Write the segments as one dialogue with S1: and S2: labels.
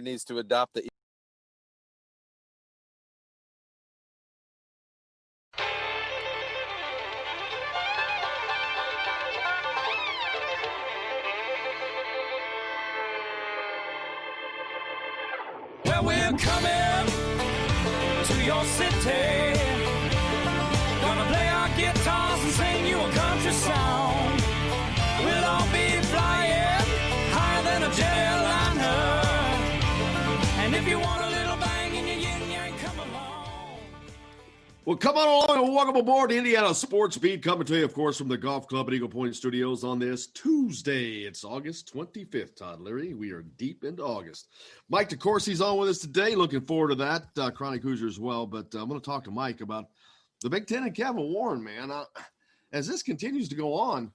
S1: needs to adopt the
S2: Well, we're coming to your city. Gonna play our guitars and sing you a country song. We'll all be flying higher than a jetliner. And if you want a little bang in your yin yang, come along.
S3: Well, come on along and welcome aboard the Indiana Sports Beat, coming to you, of course, from the Golf Club at Eagle Point Studios on this Tuesday. It's August 25th, Todd Leary. We are deep into August. Mike DeCourcy's on with us today. Looking forward to that. Chronic Hoosier as well. But I'm going to talk to Mike about the Big Ten and Kevin Warren, man. As this continues to go on,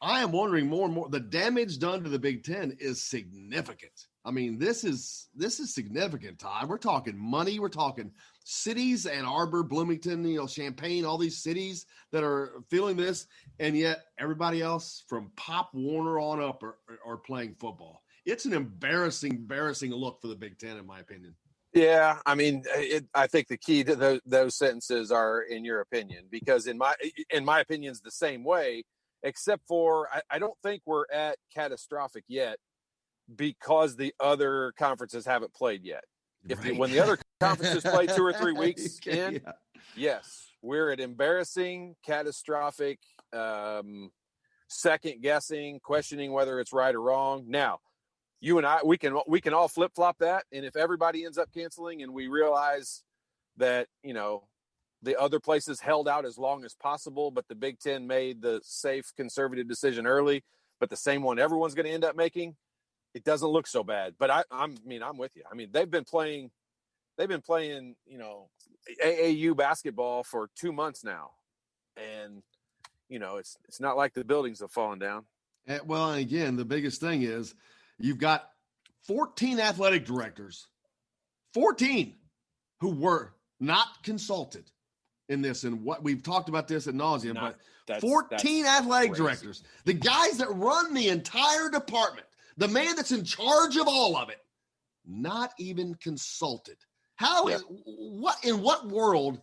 S3: I am wondering more and more. The damage done to the Big Ten is significant. I mean, this is significant, Todd. We're talking money. We're talking cities, Ann Arbor, Bloomington, Champaign, all these cities that are feeling this, and yet everybody else from Pop Warner on up are playing football. It's an embarrassing look for the Big Ten, in my opinion.
S1: Yeah, I mean, I think the key to those sentences are in your opinion, because in my opinion is the same way, except for I don't think we're at catastrophic yet because the other conferences haven't played yet. When the other conferences play 2 or 3 weeks in, yeah. Yes, we're at embarrassing, catastrophic, second guessing, questioning whether it's right or wrong. Now, you and I, we can all flip flop that, and if everybody ends up canceling, and we realize that the other places held out as long as possible, but the Big Ten made the safe, conservative decision early, but the same one everyone's going to end up making, it doesn't look so bad. But I'm with you. I mean, they've been playing, AAU basketball for 2 months now, and it's not like the buildings have fallen down.
S3: Well, and again, the biggest thing is you've got 14 athletic directors, 14 who were not consulted in this, and what we've talked about this ad nauseum, but 14 athletic directors, the guys that run the entire department, the man that's in charge of all of it, not even consulted. In what world,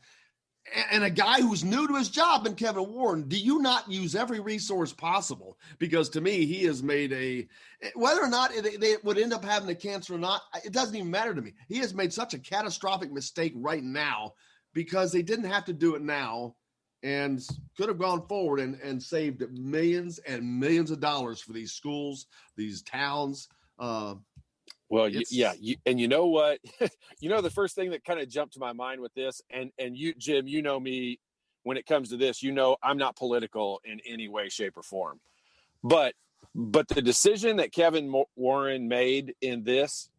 S3: and a guy who's new to his job in Kevin Warren, do you not use every resource possible? Because to me, he has made whether or not they would end up having the cancer or not, it doesn't even matter to me. He has made such a catastrophic mistake right now because they didn't have to do it now and could have gone forward and saved millions and millions of dollars for these schools, these towns.
S1: And you know what? The first thing that kind of jumped to my mind with this, and you, Jim, me when it comes to this, I'm not political in any way, shape, or form. But the decision that Kevin Warren made in this,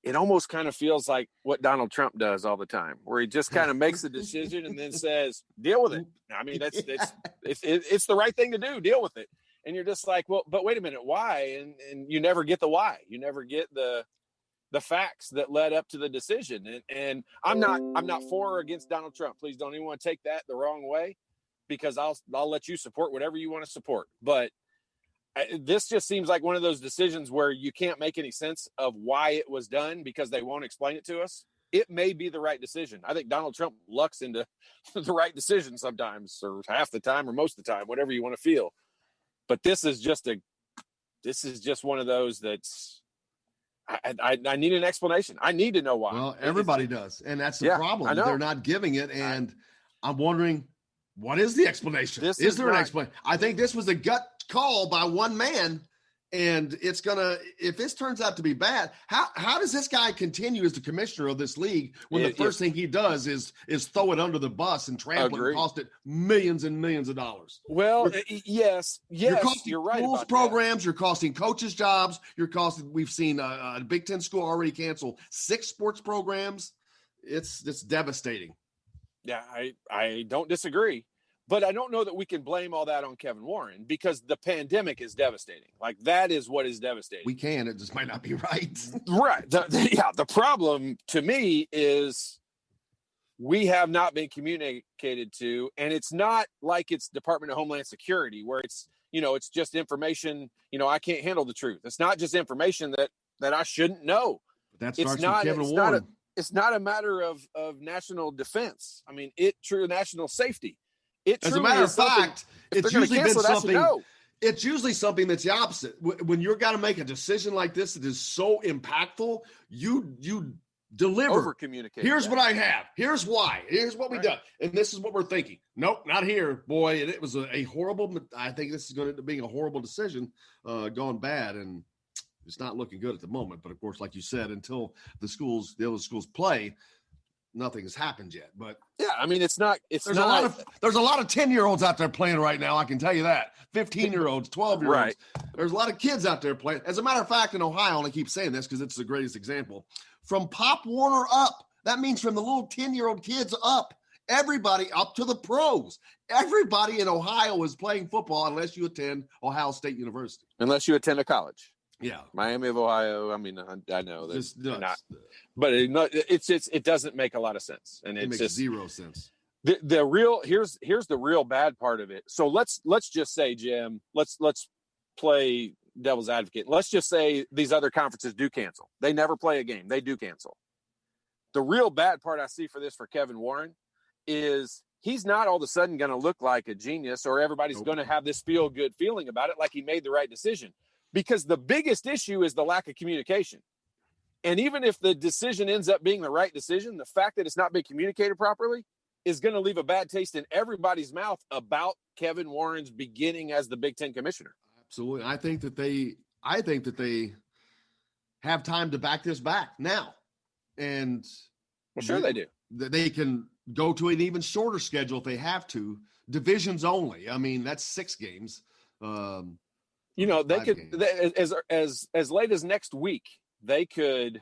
S1: it almost kind of feels like what Donald Trump does all the time, where he just kind of makes a decision and then says, deal with it. I mean, it's the right thing to do. Deal with it. And you're just like, well, but wait a minute, why? And you never get the why. You never get the facts that led up to the decision. And I'm not for or against Donald Trump. Please don't anyone take that the wrong way, because I'll let you support whatever you want to support. But this just seems like one of those decisions where you can't make any sense of why it was done because they won't explain it to us. It may be the right decision. I think Donald Trump lucks into the right decision sometimes, or half the time, or most of the time, whatever you want to feel. But this is just one of those that's, I need an explanation. I need to know why.
S3: Well, everybody does. And that's the problem. They're not giving it. And I'm wondering, what is the explanation? Is there an explanation? I think this was a gut call by one man, and it's if this turns out to be bad, how does this guy continue as the commissioner of this league when the first thing he does is throw it under the bus and trample it and cost it millions and millions of dollars?
S1: Well, yes,
S3: you're costing
S1: right.
S3: Schools programs, you're costing coaches jobs, we've seen a Big Ten school already cancel 6 sports programs. It's devastating.
S1: Yeah, I don't disagree. But I don't know that we can blame all that on Kevin Warren, because the pandemic is devastating. Like, that is what is devastating.
S3: We can. It just might not be right.
S1: Right. The problem to me is we have not been communicated to, and it's not like it's Department of Homeland Security where it's just information. I can't handle the truth. It's not just information that I shouldn't know.
S3: That starts with Kevin Warren.
S1: It's not a matter of national defense. I mean, true national safety.
S3: As a matter of fact, it's usually been something.
S1: No.
S3: It's usually something that's the opposite. When you're got to make a decision like this that is so impactful, you deliver.
S1: Over communicate.
S3: Here's what I have. Here's why. Here's what we done. And this is what we're thinking. Nope, not here, boy. And it was a horrible. I think this is going to end up being a horrible decision, gone bad, and it's not looking good at the moment. But of course, like you said, until the other schools play, nothing has happened yet. But
S1: yeah, I mean, there's a lot of
S3: 10-year-olds out there playing right now. I can tell you that. 15-year-olds, 12-year-olds.
S1: Right.
S3: There's a lot of kids out there playing. As a matter of fact, in Ohio, and I keep saying this because it's the greatest example, from Pop Warner up, that means from the little 10-year-old kids up, everybody up to the pros. Everybody in Ohio is playing football unless you attend Ohio State University.
S1: Unless you attend a college.
S3: Yeah.
S1: Miami of Ohio. I mean, I know
S3: that's
S1: not, but it doesn't make a lot of sense. And
S3: it makes
S1: just
S3: zero sense.
S1: The real here's the real bad part of it. So let's just say, Jim, let's play devil's advocate. Let's just say these other conferences do cancel. They never play a game. They do cancel. The real bad part I see for Kevin Warren is he's not all of a sudden going to look like a genius, or everybody's going to have this feel good feeling about it, like he made the right decision. Because the biggest issue is the lack of communication. And even if the decision ends up being the right decision, the fact that it's not being communicated properly is going to leave a bad taste in everybody's mouth about Kevin Warren's beginning as the Big Ten commissioner.
S3: Absolutely. I think that they have time to back this back now. And
S1: well, sure they do.
S3: They can go to an even shorter schedule if they have to. Divisions only. I mean, that's 6 games.
S1: You know, they could as late as next week, they could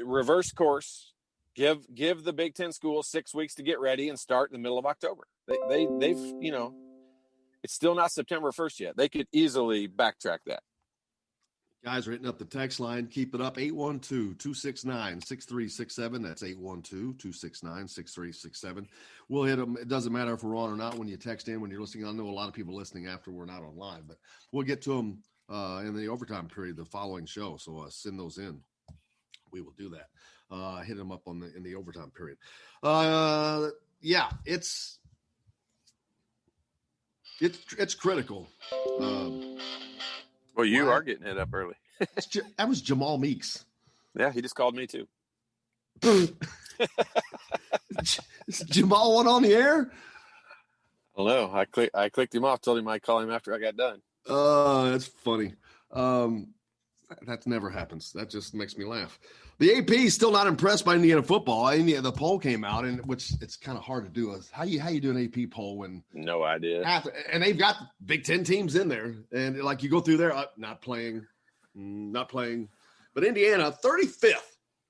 S1: reverse course, give the Big Ten schools 6 weeks to get ready and start in the middle of October. They've you know, it's still not September 1st yet. They could easily backtrack that.
S3: Guys are hitting up the text line. Keep it up. 812-269-6367. That's 812-269-6367. We'll hit them. It doesn't matter if we're on or not when you text in, when you're listening. I know a lot of people listening after we're not on live, but we'll get to them in the overtime period, the following show. So send those in. We will do that. Hit them up in the overtime period. Yeah, it's critical.
S1: Well, you are getting it up early.
S3: That was Jamal Meeks.
S1: Yeah, he just called me too.
S3: Jamal went on the air?
S1: I don't know. I clicked him off, told him I'd call him after I got done.
S3: That's funny. That never happens. That just makes me laugh. The AP is still not impressed by Indiana football. The poll came out, and which it's kind of hard to do. How you do an AP poll when
S1: no idea?
S3: And they've got Big Ten teams in there, and like you go through there, not playing. But Indiana 35th,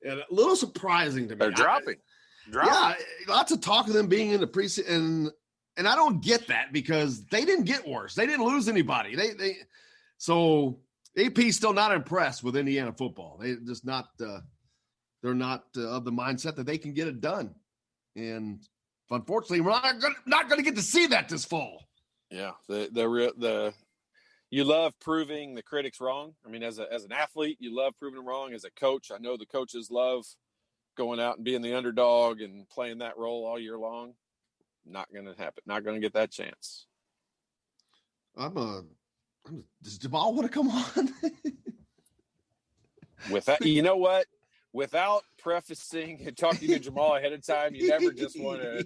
S3: and a little surprising to me.
S1: They're dropping.
S3: Yeah, lots of talk of them being in the preseason, and I don't get that because they didn't get worse. They didn't lose anybody. So AP's still not impressed with Indiana football. They just not. They're not of the mindset that they can get it done, and unfortunately, we're not going to get to see that this fall.
S1: Yeah, you love proving the critics wrong. I mean, as an athlete, you love proving them wrong. As a coach, I know the coaches love going out and being the underdog and playing that role all year long. Not going to happen. Not going to get that chance.
S3: Does Jamal want to come on?
S1: You know what? Without prefacing and talking to Jamal ahead of time, you never just want to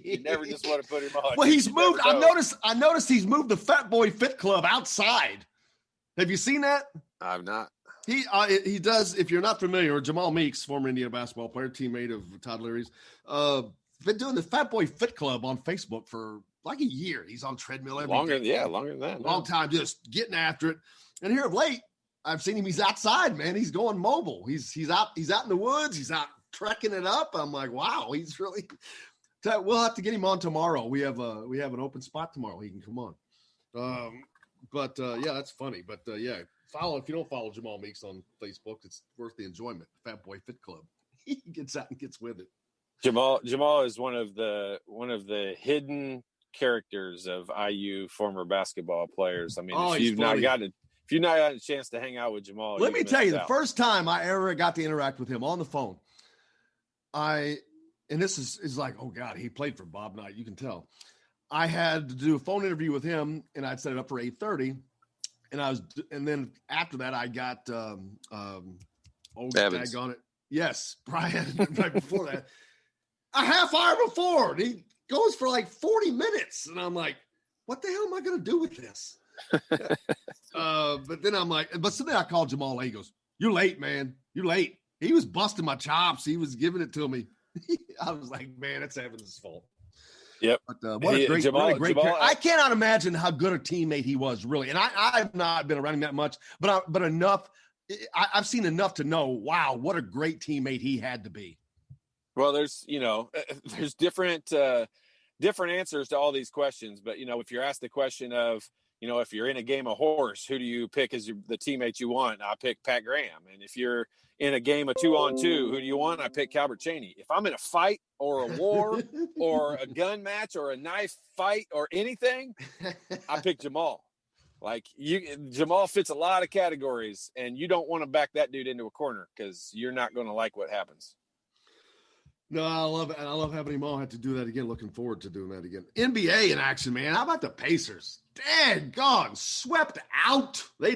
S1: put him on.
S3: Well, he's moved. I noticed he's moved the Fat Boy Fit Club outside. Have you seen that?
S1: I've not.
S3: He does. If you're not familiar, Jamal Meeks, former Indiana basketball player, teammate of Todd Leary's, been doing the Fat Boy Fit Club on Facebook for like a year. He's on treadmill every day.
S1: Longer than that.
S3: Long time, just getting after it. And here of late, I've seen him. He's outside, man. He's going mobile. He's out in the woods. He's out trekking it up. I'm like, wow, he's really. We'll have to get him on tomorrow. We have an open spot tomorrow. He can come on. Yeah, that's funny. But yeah, if you don't follow Jamal Meeks on Facebook, it's worth the enjoyment. Fat Boy Fit Club. He gets out and gets with it.
S1: Jamal is one of the hidden characters of IU former basketball players. I mean, if if you're not had a chance to hang out with Jamal,
S3: let me tell you, the
S1: out.
S3: first time I ever got to interact with him on the phone, and this is like, oh God, he played for Bob Knight. You can tell. I had to do a phone interview with him, and I'd set it up for 8:30. And then after that, I got tag on it. Yes, Brian. Right before that, a half hour before, and he goes for like 40 minutes, and I'm like, what the hell am I going to do with this? But then I'm like, so then I called Jamal. He goes, "You're late, man. You're late." He was busting my chops. He was giving it to me. I was like, man, it's Evans' fault.
S1: Yep.
S3: But what a great,
S1: Jamal,
S3: really great
S1: Jamal,
S3: I cannot imagine how good a teammate he was, really. And I've not been around him that much, but enough. I've seen enough to know, wow, what a great teammate he had to be.
S1: Well, there's different answers to all these questions. But, if you're asked the question of, if you're in a game of horse, who do you pick as the teammate you want? I pick Pat Graham. And if you're in a game of 2-on-2, who do you want? I pick Calbert Chaney. If I'm in a fight or a war or a gun match or a knife fight or anything, I pick Jamal. Like Jamal fits a lot of categories, and you don't want to back that dude into a corner because you're not going to like what happens.
S3: No, I love it. And I love having him all have to do that again. Looking forward to doing that again. NBA in action, man. How about the Pacers? Daggone, swept out. They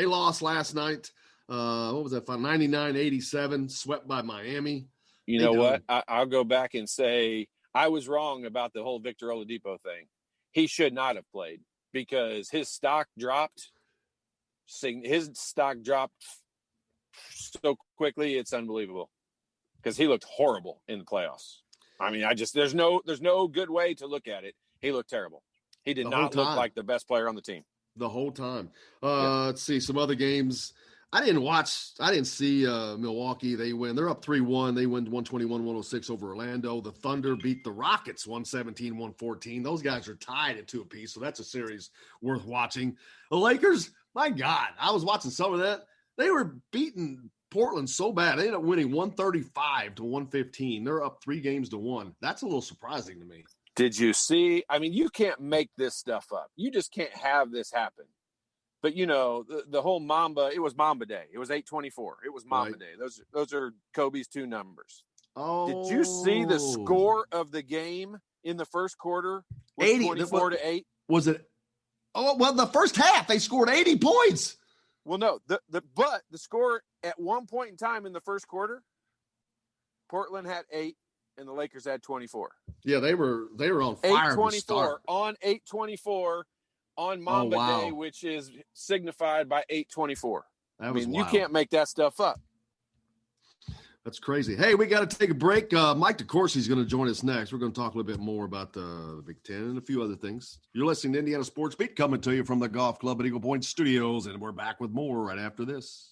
S3: lost last night. What was that? 99-87, swept by Miami.
S1: You know what? I'll go back and say I was wrong about the whole Victor Oladipo thing. He should not have played because his stock dropped. His stock dropped so quickly, it's unbelievable. Because he looked horrible in the playoffs. I mean, there's no good way to look at it. He looked terrible. He did not look like the best player on the team.
S3: The whole time. Let's see some other games. I didn't see Milwaukee. They win. They're up 3-1. They win 121-106 over Orlando. The Thunder beat the Rockets 117-114. Those guys are tied at 2 apiece, so that's a series worth watching. The Lakers, my God, I was watching some of that. They were beating Portland so bad. They ended up winning 135-115. They're up 3-1. That's a little surprising to me.
S1: Did you see? I mean, you can't make this stuff up. You just can't have this happen. But, the whole Mamba, it was Mamba Day. It was 8/24. It was Mamba Day. Those are Kobe's 2 numbers. Oh. Did you see the score of the game in the first quarter? 24-8.
S3: Was it? Oh, well, the first half, they scored 80 points.
S1: Well, no, but the score at one point in time in the first quarter, Portland had 8 and the Lakers had 24.
S3: Yeah, they were on fire.
S1: 8/24 on 8/24 on Mamba Day, which is signified by 8/24. I mean, you can't make that stuff up.
S3: That's crazy. Hey, we got to take a break. Mike DeCourcy is going to join us next. We're going to talk a little bit more about the Big Ten and a few other things. You're listening to Indiana Sports Beat, coming to you from the Golf Club at Eagle Point Studios, and we're back with more right after this.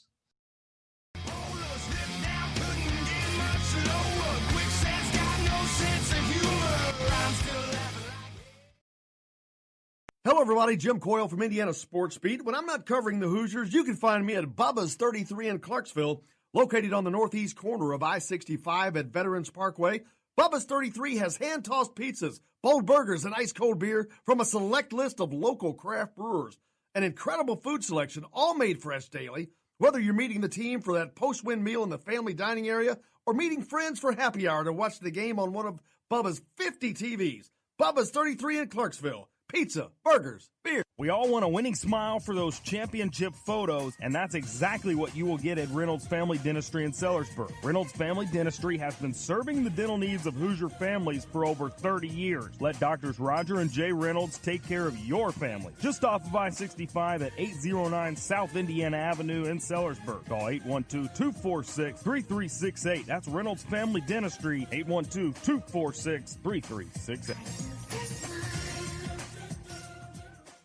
S3: Hello, everybody. Jim Coyle from Indiana Sports Beat. When I'm not covering the Hoosiers, you can find me at Bubba's 33 in Clarksville, located on the northeast corner of I-65 at Veterans Parkway. Bubba's 33 has hand-tossed pizzas, bold burgers, and ice-cold beer from a select list of local craft brewers. An incredible food selection, all made fresh daily. Whether you're meeting the team for that post-win meal in the family dining area or meeting friends for happy hour to watch the game on one of Bubba's 50 TVs. Bubba's 33 in Clarksville. Pizza, burgers, beer.
S4: We all want a winning smile for those championship photos, and that's exactly what you will get at Reynolds Family Dentistry in Sellersburg. Reynolds Family Dentistry has been serving the dental needs of Hoosier families for over 30 years. Let Doctors Roger and Jay Reynolds take care of your family. Just off of I-65 at 809 South Indiana Avenue in Sellersburg. Call 812-246-3368. That's Reynolds Family Dentistry, 812-246-3368.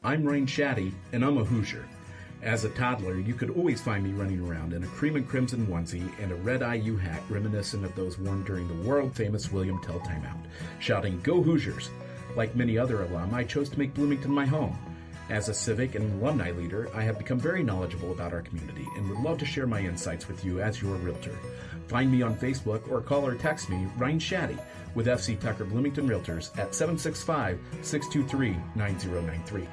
S5: I'm Ryan Shaddy, and I'm a Hoosier. As a toddler, you could always find me running around in a cream and crimson onesie and a red IU hat reminiscent of those worn during the world-famous William Tell timeout, shouting, "Go Hoosiers!" Like many other alum, I chose to make Bloomington my home. As a civic and alumni leader, I have become very knowledgeable about our community and would love to share my insights with you as your realtor. Find me on Facebook or call or text me, Ryan Shaddy, with FC Tucker Bloomington Realtors at 765-623-9093.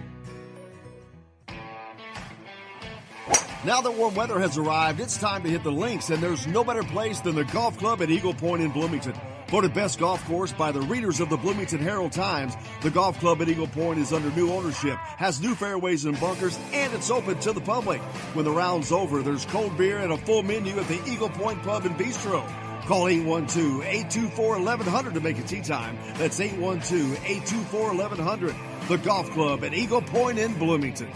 S3: Now that warm weather has arrived, it's time to hit the links, and there's no better place than the golf club at Eagle Point in Bloomington. Voted best golf course by the readers of the Bloomington Herald-Times, the golf club at Eagle Point is under new ownership, has new fairways and bunkers, and it's open to the public. When the round's over, there's cold beer and a full menu at the Eagle Point Pub and Bistro. Call 812-824-1100 to make a tee time. That's 812-824-1100. The golf club at Eagle Point in Bloomington.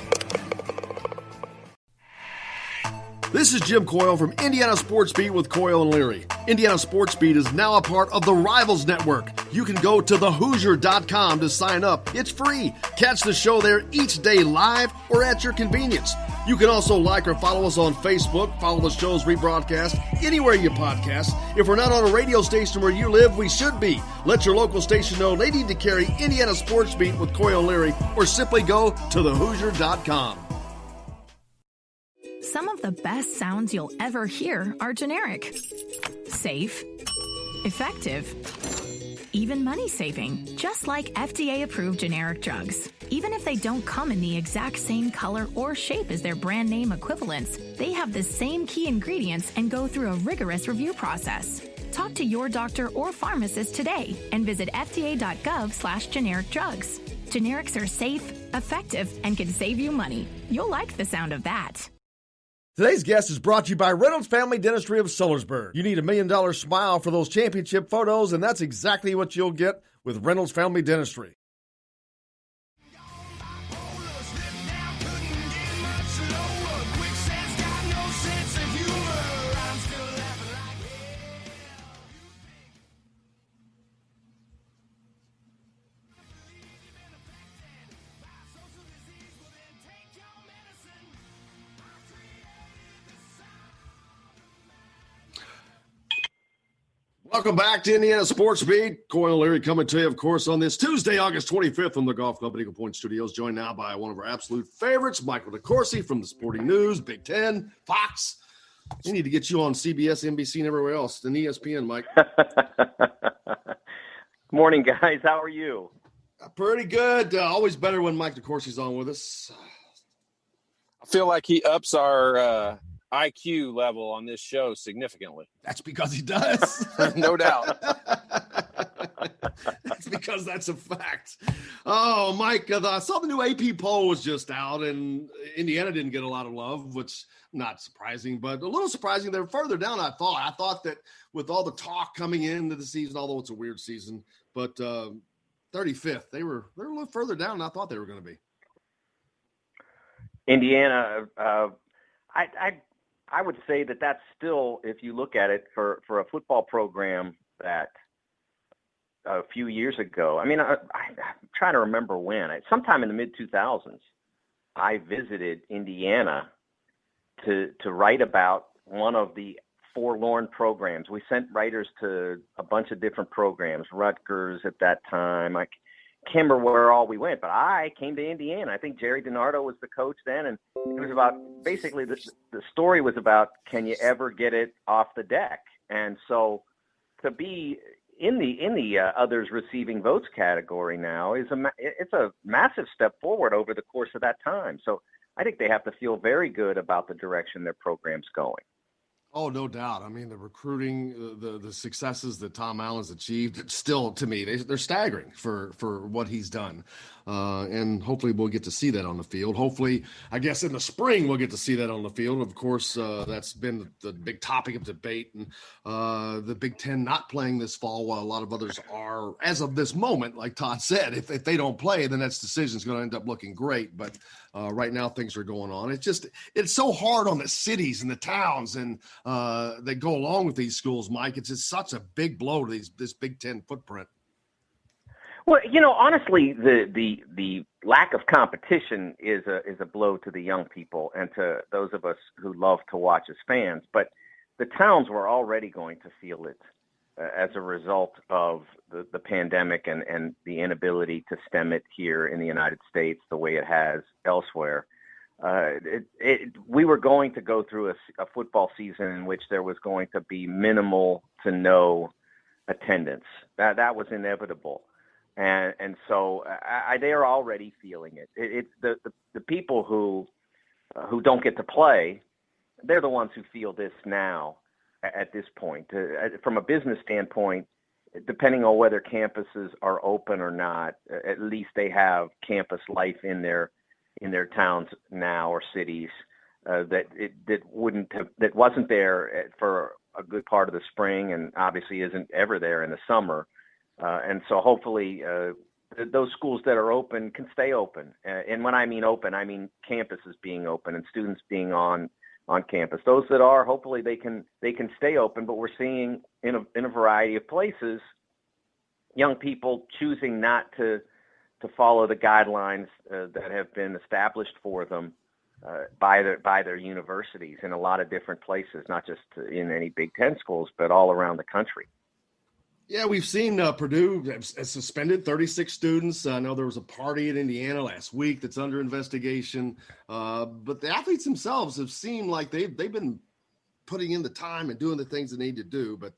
S3: This is Jim Coyle from Indiana Sports Beat with Coyle and Leary. Indiana Sports Beat is now a part of the Rivals Network. You can go to thehoosier.com to sign up. It's free. Catch the show there each day live or at your convenience. You can also like or follow us on Facebook, follow the show's rebroadcast anywhere you podcast. If we're not on a radio station where you live, we should be. Let your local station know they need to carry Indiana Sports Beat with Coyle and Leary, or simply go to thehoosier.com.
S6: Some of the best sounds you'll ever hear are generic, safe, effective, even money-saving, just like FDA-approved generic drugs. Even if they don't come in the exact same color or shape as their brand name equivalents, they have the same key ingredients and go through a rigorous review process. Talk to your doctor or pharmacist today and visit fda.gov/generic drugs. Generics are safe, effective, and can save you money. You'll like the sound of that.
S3: Today's guest is brought to you by Reynolds Family Dentistry of Sellersburg. You need $1 million smile for those championship photos, and that's exactly what you'll get with Reynolds Family Dentistry. Welcome back to Indiana Sports Beat. Coyle and Leary coming to you, of course, on this Tuesday, August 25th from the Golf Club at Eagle Point Studios, joined now by one of our absolute favorites, Michael DeCourcy from the Sporting News, Big Ten, Fox. We need to get you on CBS, NBC, and everywhere else, and ESPN, Mike.
S7: Morning, guys. How are you?
S3: Pretty good. Always better when Mike DeCourcy's on with us.
S1: I feel like he ups our IQ level on this show significantly.
S3: That's because he does.
S1: No doubt.
S3: That's because that's a fact. Oh, Mike, I saw the new AP poll was just out, and Indiana didn't get a lot of love, which not surprising, but a little surprising. They're further down, I thought. I thought that with all the talk coming into the season, although it's a weird season, but 35th, they were a little further down than I thought they were going to be.
S7: Indiana, I would say that that's still, if you look at it, for a football program that a few years ago, I mean, I'm trying to remember when. Sometime in the mid-2000s, I visited Indiana to write about one of the forlorn programs. We sent writers to a bunch of different programs, Rutgers at that time. I can't remember where all we went, but I came to Indiana. I think Jerry DiNardo was the coach then, and it was about basically the story was about, can you ever get it off the deck? And so to be in the others receiving votes category now it's a massive step forward over the course of that time. So I think they have to feel very good about the direction their program's going.
S3: Oh, no doubt. I mean, the recruiting, the successes that Tom Allen's achieved, still, to me, they're staggering for what he's done. And hopefully we'll get to see that on the field. Hopefully, I guess in the spring we'll get to see that on the field. Of course, that's been the big topic of debate. And the Big Ten not playing this fall while a lot of others are, as of this moment, like Todd said, if they don't play, then that decision's going to end up looking great. But right now things are going on. It's so hard on the cities and the towns and that go along with these schools, Mike. It's just such a big blow to this Big Ten footprint.
S7: Well, honestly, the lack of competition is a blow to the young people and to those of us who love to watch as fans. But the towns were already going to feel it as a result of the pandemic and the inability to stem it here in the United States the way it has elsewhere. We were going to go through a football season in which there was going to be minimal to no attendance. That was inevitable. And so they are already feeling it. It's the people who don't get to play they're the ones who feel this now at this point. From a business standpoint, depending on whether campuses are open or not, at least they have campus life in their towns now or cities that wasn't there for a good part of the spring, and obviously isn't ever there in the summer. And so hopefully those schools that are open can stay open. And when I mean open, I mean campuses being open and students being on campus. Those that are, hopefully they can stay open. But we're seeing in a variety of places, young people choosing not to follow the guidelines that have been established for them by their universities in a lot of different places, not just in any Big Ten schools, but all around the country.
S3: Yeah, we've seen Purdue has suspended 36 students. I know there was a party in Indiana last week that's under investigation. But the athletes themselves have seemed like they've been putting in the time and doing the things they need to do. But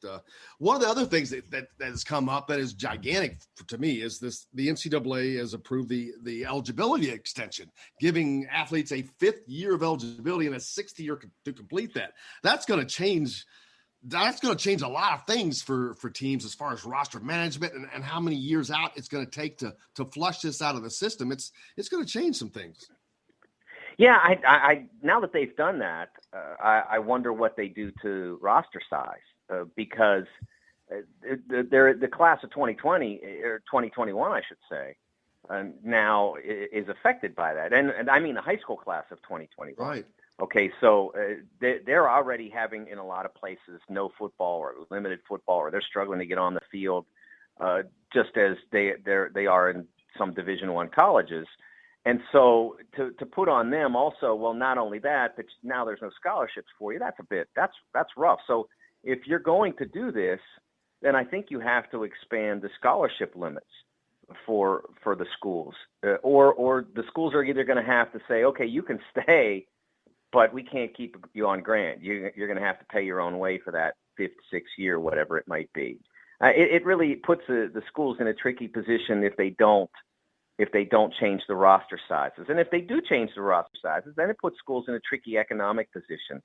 S3: one of the other things that has come up that is gigantic to me is the NCAA has approved the eligibility extension, giving athletes a 5th year of eligibility and a 6th year to complete that. That's going to change a lot of things for teams as far as roster management and how many years out it's going to take to flush this out of the system. It's going to change some things.
S7: Yeah, I now that they've done that, I wonder what they do to roster size because the class of 2020 or 2021, I should say, now is affected by that. And I mean the high school class of 2021.
S3: Right.
S7: Okay, so they're already having, in a lot of places, no football or limited football, or they're struggling to get on the field, just as they are in some Division I colleges. And so to put on them also, well, not only that, but now there's no scholarships for you. That's rough. So if you're going to do this, then I think you have to expand the scholarship limits for the schools, or the schools are either going to have to say, okay, you can stay, but we can't keep you on grant. You're going to have to pay your own way for that 5th, 6th year, whatever it might be. It really puts the schools in a tricky position if they don't change the roster sizes. And if they do change the roster sizes, then it puts schools in a tricky economic position.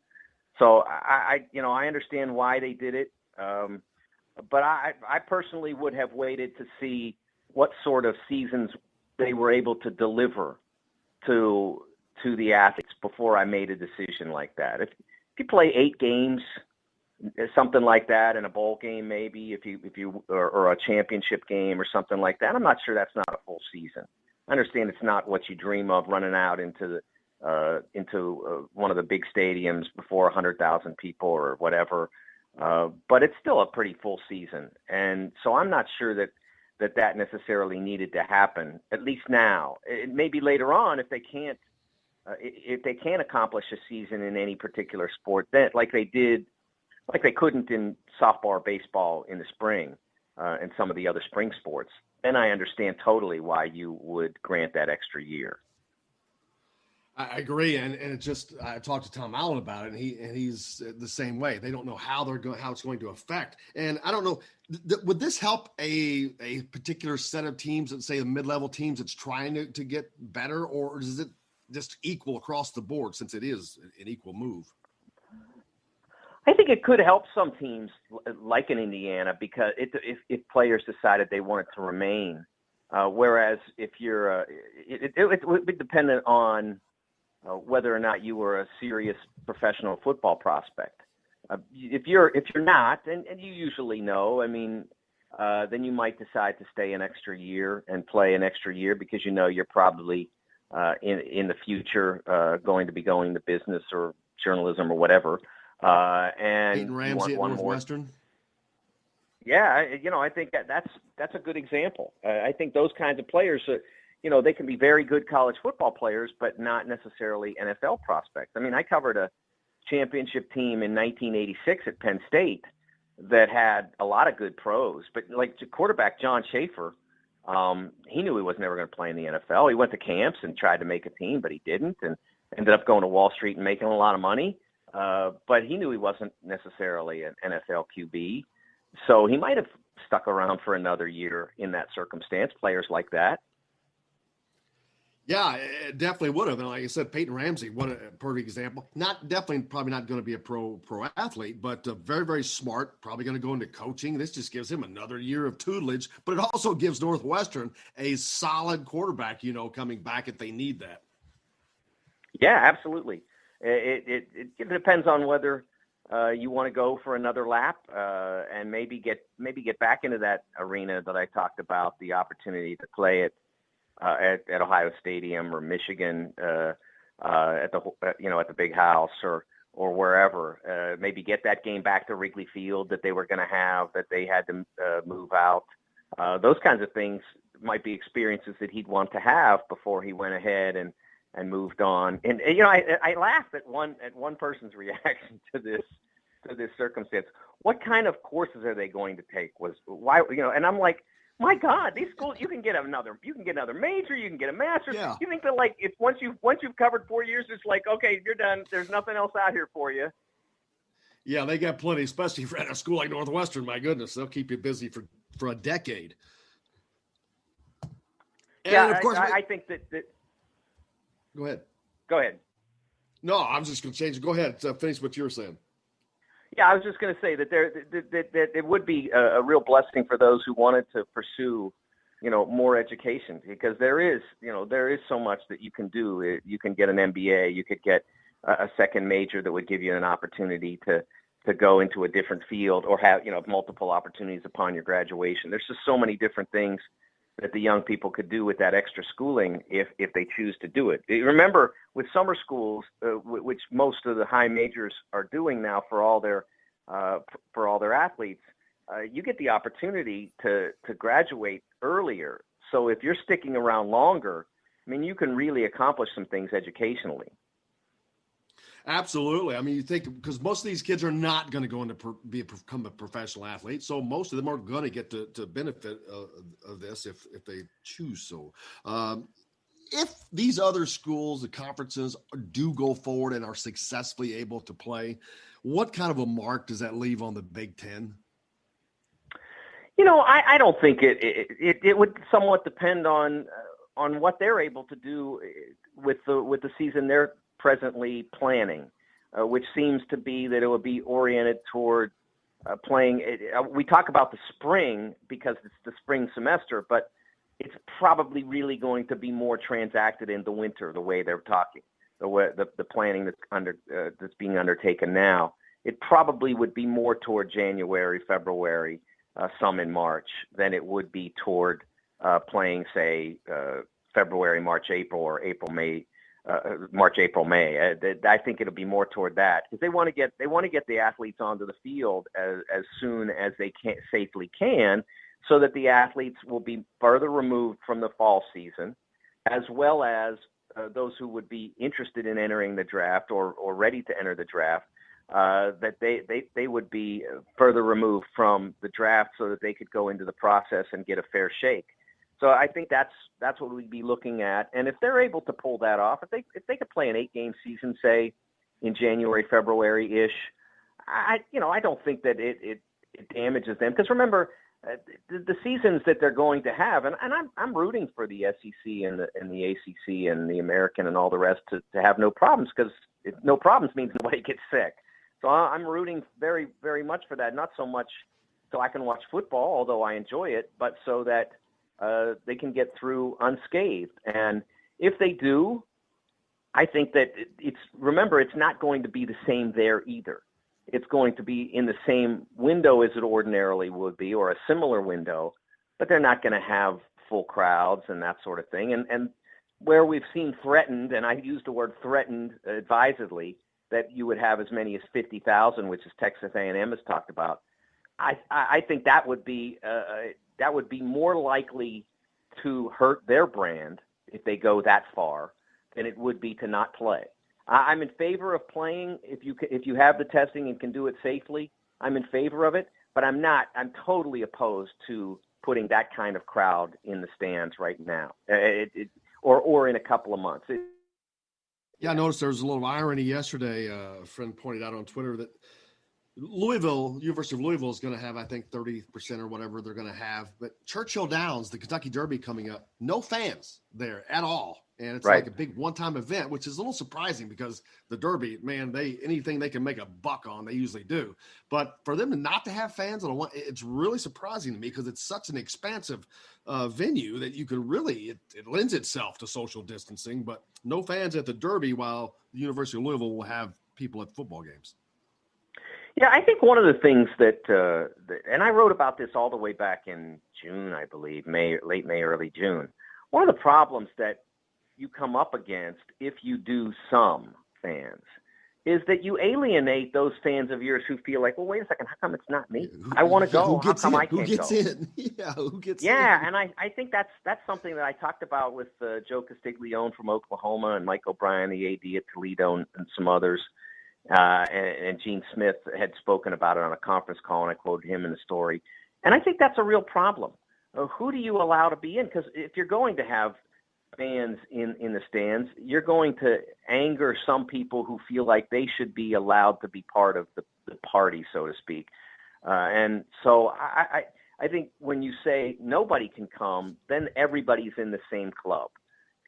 S7: So I understand why they did it. But I personally would have waited to see what sort of seasons they were able to deliver to the athletes before I made a decision like that. If you play 8 games, something like that, in a bowl game, maybe if you or a championship game or something like that, I'm not sure that's not a full season. I understand it's not what you dream of, running out into one of the big stadiums before 100,000 people or whatever, but it's still a pretty full season, and so I'm not sure that necessarily needed to happen. At least now, it maybe later on if they can't accomplish a season in any particular sport, then like they couldn't in softball or baseball in the spring and some of the other spring sports, then I understand totally why you would grant that extra year.
S3: I agree, and it just I talked to Tom Allen about it, and he's the same way. They don't know how it's going to affect, and I don't know. Would this help a particular set of teams, let's say the mid-level teams that's trying to get better, or is it just equal across the board since it is an equal move?
S7: I think it could help some teams like in Indiana because if players decided they wanted to remain, whereas if you're it would be dependent on whether or not you were a serious professional football prospect. If you're not, and you usually know, I mean, then you might decide to stay an extra year and play an extra year because you know you're probably in the future going to be going to business or journalism or whatever. And
S3: Peyton Ramsey at Northwestern.
S7: More. Yeah, I think that's a good example. I think those kinds of players, they can be very good college football players, but not necessarily NFL prospects. I mean, I covered a championship team in 1986 at Penn State that had a lot of good pros, but like quarterback John Schaefer, he knew he was never going to play in the NFL. He went to camps and tried to make a team, but he didn't, and ended up going to Wall Street and making a lot of money. But he knew he wasn't necessarily an NFL QB, so he might have stuck around for another year in that circumstance, players like that.
S3: Yeah, it definitely would have. And like I said, Peyton Ramsey, what a perfect example. Probably not going to be a pro athlete, but very, very smart, probably going to go into coaching. This just gives him another year of tutelage, but it also gives Northwestern a solid quarterback, coming back if they need that.
S7: Yeah, absolutely. It depends on whether you want to go for another lap and maybe get back into that arena that I talked about, the opportunity to play at Ohio Stadium or Michigan at the Big House or wherever. Maybe get that game back to Wrigley Field that they were going to have, that they had to move out. Those kinds of things might be experiences that he'd want to have before he went ahead and moved on. And I laughed at one person's reaction to this circumstance. What kind of courses are they going to take? Was why and I'm like, my God, these schools, you can get another major, you can get a master's.
S3: Yeah.
S7: You think that if once you've covered 4 years, it's like, okay, you're done. There's nothing else out here for you.
S3: Yeah, they got plenty, especially at a school like Northwestern. My goodness, they'll keep you busy for a decade. And
S7: yeah,
S3: of course,
S7: I think that.
S3: Go ahead.
S7: Go ahead.
S3: No, I'm just going to change it. Go ahead. Finish what you were saying.
S7: Yeah, I was just going to say that that it would be a real blessing for those who wanted to pursue, more education, because there is so much that you can do. You can get an MBA, you could get a second major that would give you an opportunity to go into a different field, or have multiple opportunities upon your graduation. There's just so many different things that the young people could do with that extra schooling if they choose to do it. Remember, with summer schools, which most of the high majors are doing now for all their athletes, you get the opportunity to graduate earlier. So if you're sticking around longer, I mean, you can really accomplish some things educationally.
S3: Absolutely. I mean, you think, because most of these kids are not going to go into become a professional athlete, so most of them are going to get to benefit of this if they choose so. If these other schools, the conferences, do go forward and are successfully able to play, what kind of a mark does that leave on the Big Ten?
S7: I don't think it would somewhat depend on what they're able to do with the season they're presently planning, which seems to be that it would be oriented toward playing. We talk about the spring because it's the spring semester, but it's probably really going to be more transacted in the winter, the way they're talking, the planning that's being undertaken now. It probably would be more toward January, February, some in March, than it would be toward playing, say, February, March, April, or April, May. March, April, May. I think it'll be more toward that, because they want to get the athletes onto the field as soon as they safely can, so that the athletes will be further removed from the fall season, as well as those who would be interested in entering the draft or ready to enter the draft, that they would be further removed from the draft, so that they could go into the process and get a fair shake. So I think that's what we'd be looking at. And if they're able to pull that off, if they could play an 8-game season, say in January, February-ish, I don't think that it damages them. Because remember, the seasons that they're going to have, and I'm rooting for the SEC and the ACC and the American and all the rest to have no problems, because no problems means nobody gets sick. So I'm rooting very, very much for that. Not so much so I can watch football, although I enjoy it, but so that they can get through unscathed. And if they do, I think that it's not going to be the same there either. It's going to be in the same window as it ordinarily would be, or a similar window, but they're not going to have full crowds and that sort of thing. And where we've seen threatened, and I use the word threatened advisedly, that you would have as many as 50,000, which is Texas A&M has talked about, I think that would be more likely to hurt their brand if they go that far than it would be to not play. I'm in favor of playing if you have the testing and can do it safely. I'm in favor of it, but I'm totally opposed to putting that kind of crowd in the stands right now, or in a couple of months.
S3: I noticed there was a little irony yesterday. A friend pointed out on Twitter that University of Louisville is going to have, I think, 30% or whatever they're going to have. But Churchill Downs, the Kentucky Derby coming up, no fans there at all. And it's
S7: Right.
S3: like a big one-time event, which is a little surprising because the Derby, man, anything they can make a buck on, they usually do. But for them not to have fans on it's really surprising to me because it's such an expansive venue that you can really, it lends itself to social distancing, but no fans at the Derby while the University of Louisville will have people at football games.
S7: Yeah, I think one of the things that and I wrote about this all the way back in June, I believe, late May, early June. One of the problems that you come up against if you do some fans is that you alienate those fans of yours who feel like, well, wait a second, how come it's not me? I want to go. How come I can't go?
S3: Who gets in? Yeah, who gets in?
S7: Yeah, and I think that's something that I talked about with Joe Castiglione from Oklahoma and Mike O'Brien, the AD at Toledo, and some others. And Gene Smith had spoken about it on a conference call, and I quoted him in the story. And I think that's a real problem. Who do you allow to be in? Because if you're going to have fans in the stands, you're going to anger some people who feel like they should be allowed to be part of the party, so to speak. And so I think when you say nobody can come, then everybody's in the same club.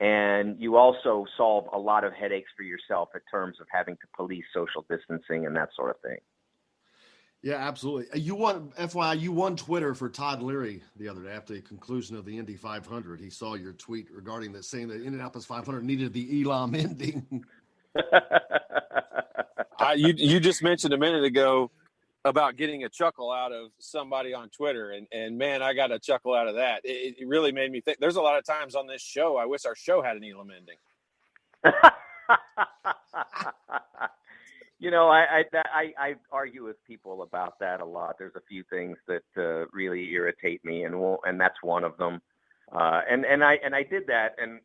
S7: And you also solve a lot of headaches for yourself in terms of having to police social distancing and that sort of thing.
S3: Yeah, absolutely. You won Twitter for Todd Leary the other day after the conclusion of the Indy 500. He saw your tweet regarding that, saying that Indianapolis 500 needed the Elam ending.
S1: You just mentioned a minute ago about getting a chuckle out of somebody on Twitter, and man, I got a chuckle out of that. It really made me think. There's a lot of times on this show I wish our show had an Elam ending.
S7: You know, I argue with people about that a lot. There's a few things that really irritate me, and that's one of them. And I did that, and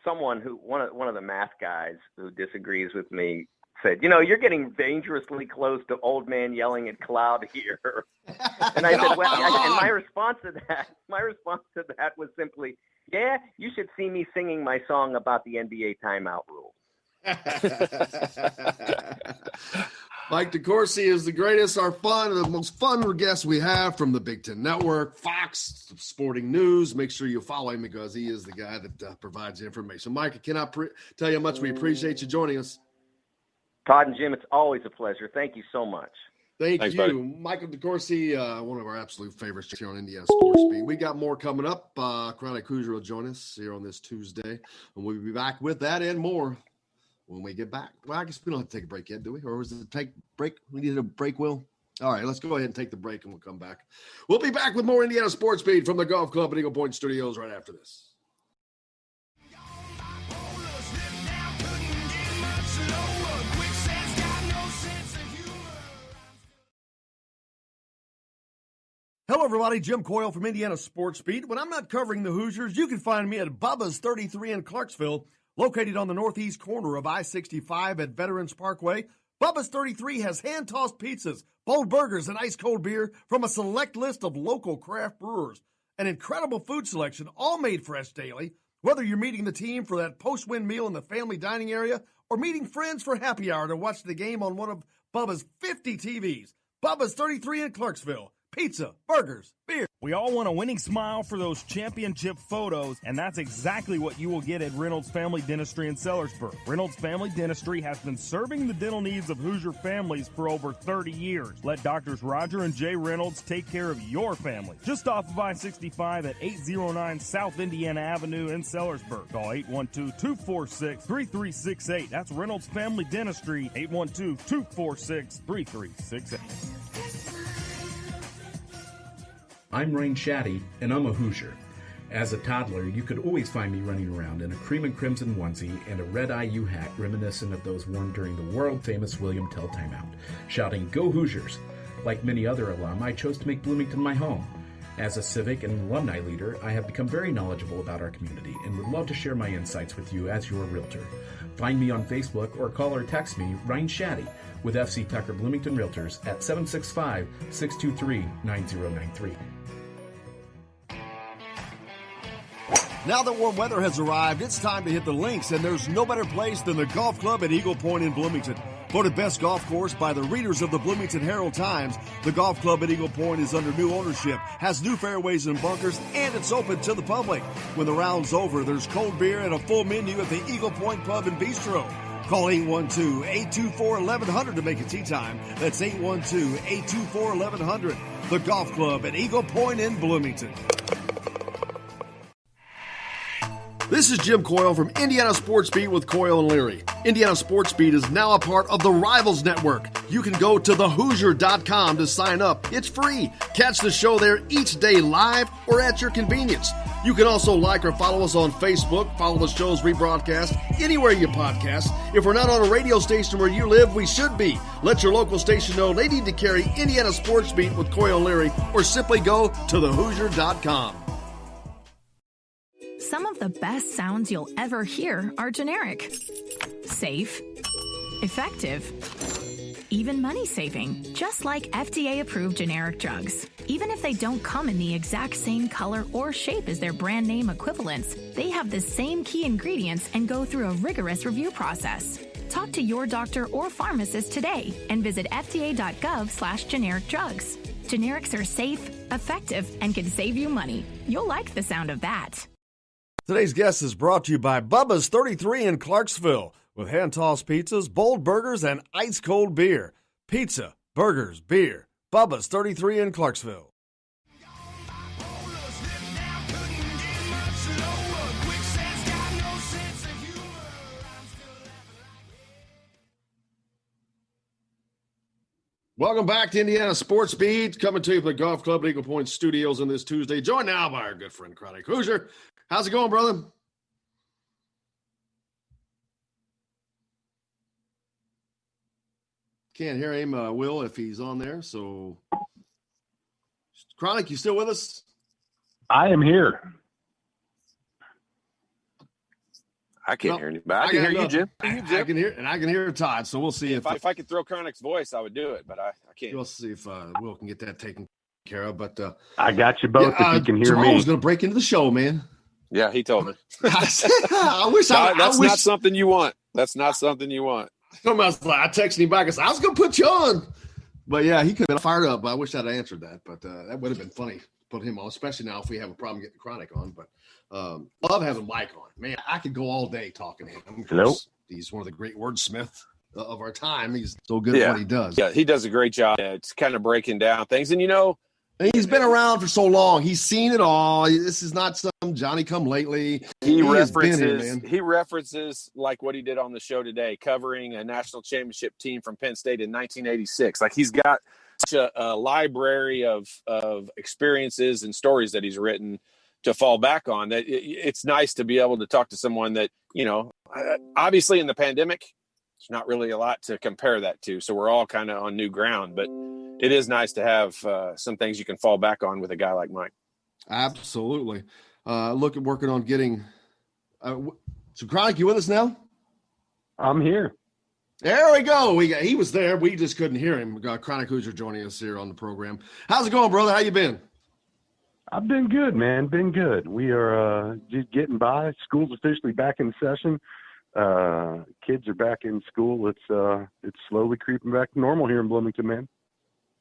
S7: someone one of the math guys who disagrees with me said, you know, you're getting dangerously close to old man yelling at cloud here. And I said, well, and my response to that was simply, yeah, you should see me singing my song about the NBA timeout rule.
S3: Mike DeCourcy is the greatest, the most fun guest we have from the Big Ten Network, Fox, Sporting News. Make sure you follow him because he is the guy that provides the information. Mike, I cannot tell you how much we appreciate you joining us.
S7: Todd and Jim, it's always a pleasure. Thank you so much.
S3: Thanks, you. Buddy. Michael DeCourcy, one of our absolute favorites here on Indiana Sports Beat. We got more coming up. Chronic Hoosier will join us here on this Tuesday, and we'll be back with that and more when we get back. Well, I guess we don't have to take a break yet, do we? Or was it a take break? We needed a break, Will? All right, let's go ahead and take the break, and we'll come back. We'll be back with more Indiana Sports Beat from the Golf Club at Eagle Point Studios right after this. Hello, everybody. Jim Coyle from Indiana Sports Beat. When I'm not covering the Hoosiers, you can find me at Bubba's 33 in Clarksville, located on the northeast corner of I-65 at Veterans Parkway. Bubba's 33 has hand-tossed pizzas, bold burgers, and ice-cold beer from a select list of local craft brewers. An incredible food selection, all made fresh daily. Whether you're meeting the team for that post-win meal in the family dining area or meeting friends for happy hour to watch the game on one of Bubba's 50 TVs. Bubba's 33 in Clarksville. Pizza, burgers, beer.
S4: We all want a winning smile for those championship photos, and that's exactly what you will get at Reynolds Family Dentistry in Sellersburg. Reynolds Family Dentistry has been serving the dental needs of Hoosier families for over 30 years. Let Doctors Roger and Jay Reynolds take care of your family. Just off of I-65 at 809 South Indiana Avenue in Sellersburg. Call 812-246-3368. That's Reynolds Family Dentistry, 812-246-3368.
S5: I'm Rain Shaddy, and I'm a Hoosier. As a toddler, you could always find me running around in a cream and crimson onesie and a red IU hat reminiscent of those worn during the world-famous William Tell timeout, shouting, "Go Hoosiers!" Like many other alum, I chose to make Bloomington my home. As a civic and alumni leader, I have become very knowledgeable about our community and would love to share my insights with you as your realtor. Find me on Facebook or call or text me, Ryan Shaddy, with FC Tucker Bloomington Realtors at 765-623-9093.
S3: Now that warm weather has arrived, it's time to hit the links, and there's no better place than the Golf Club at Eagle Point in Bloomington. Voted best golf course by the readers of the Bloomington Herald-Times, the golf club at Eagle Point is under new ownership, has new fairways and bunkers, and it's open to the public. When the round's over, there's cold beer and a full menu at the Eagle Point Pub and Bistro. Call 812-824-1100 to make a tee time. That's 812-824-1100. The golf club at Eagle Point in Bloomington. This is Jim Coyle from Indiana Sports Beat with Coyle and Leary. Indiana Sports Beat is now a part of the Rivals Network. You can go to thehoosier.com to sign up. It's free. Catch the show there each day live or at your convenience. You can also like or follow us on Facebook, follow the show's rebroadcast anywhere you podcast. If we're not on a radio station where you live, we should be. Let your local station know they need to carry Indiana Sports Beat with Coyle and Leary, or simply go to thehoosier.com.
S6: Some of the best sounds you'll ever hear are generic, safe, effective, even money-saving, just like FDA-approved generic drugs. Even if they don't come in the exact same color or shape as their brand name equivalents, they have the same key ingredients and go through a rigorous review process. Talk to your doctor or pharmacist today and visit fda.gov/generic drugs. Generics are safe, effective, and can save you money. You'll like the sound of that.
S3: Today's guest is brought to you by Bubba's 33 in Clarksville, with hand-tossed pizzas, bold burgers, and ice-cold beer. Pizza, burgers, beer. Bubba's 33 in Clarksville. Welcome back to Indiana Sports Beat, coming to you from the Golf Club at Eagle Point Studios on this Tuesday. Joined now by our good friend, Chronic Hoosier. How's it going, brother? Can't hear him, Will, if he's on there. So, Chronic, you still with us?
S8: I am here.
S1: I can't hear anybody. I can hear you, Jim.
S3: I can hear Todd. So we'll see
S1: if I could throw Chronic's voice, I would do it, but I can't.
S3: We'll see if Will can get that taken care of. But
S8: I got you both. If you can hear me,
S3: I was going to break into the show, man.
S1: Yeah, he told me.
S3: I wish.
S1: That's not something you want. That's not something you want.
S3: I texted him back. I said, I was going to put you on. But yeah, he could have fired up. I wish I'd answered that. But that would have been funny. Put him on, especially now if we have a problem getting Chronic on. But love having Mike on. Man, I could go all day talking to him.
S8: Nope.
S3: He's one of the great wordsmiths of our time. He's so good at what he does.
S1: Yeah, he does a great job. It's kind of breaking down things. And,
S3: he's been around for so long. He's seen it all. This is not some Johnny come lately. He
S1: references like what he did on the show today, covering a national championship team from Penn State in 1986. Like, he's got such a library of experiences and stories that he's written to fall back on, that it's nice to be able to talk to someone that, obviously in the pandemic, there's not really a lot to compare that to. So we're all kind of on new ground, but it is nice to have some things you can fall back on with a guy like Mike.
S3: Absolutely. Working on getting so Chronic, you with us now?
S8: I'm here.
S3: There we go. He was there. We just couldn't hear him. We got Chronic Hoosier joining us here on the program. How's it going, brother? How you been?
S8: I've been good, man. Been good. We are just getting by. School's officially back in session. Kids are back in school. It's slowly creeping back to normal here in Bloomington, man.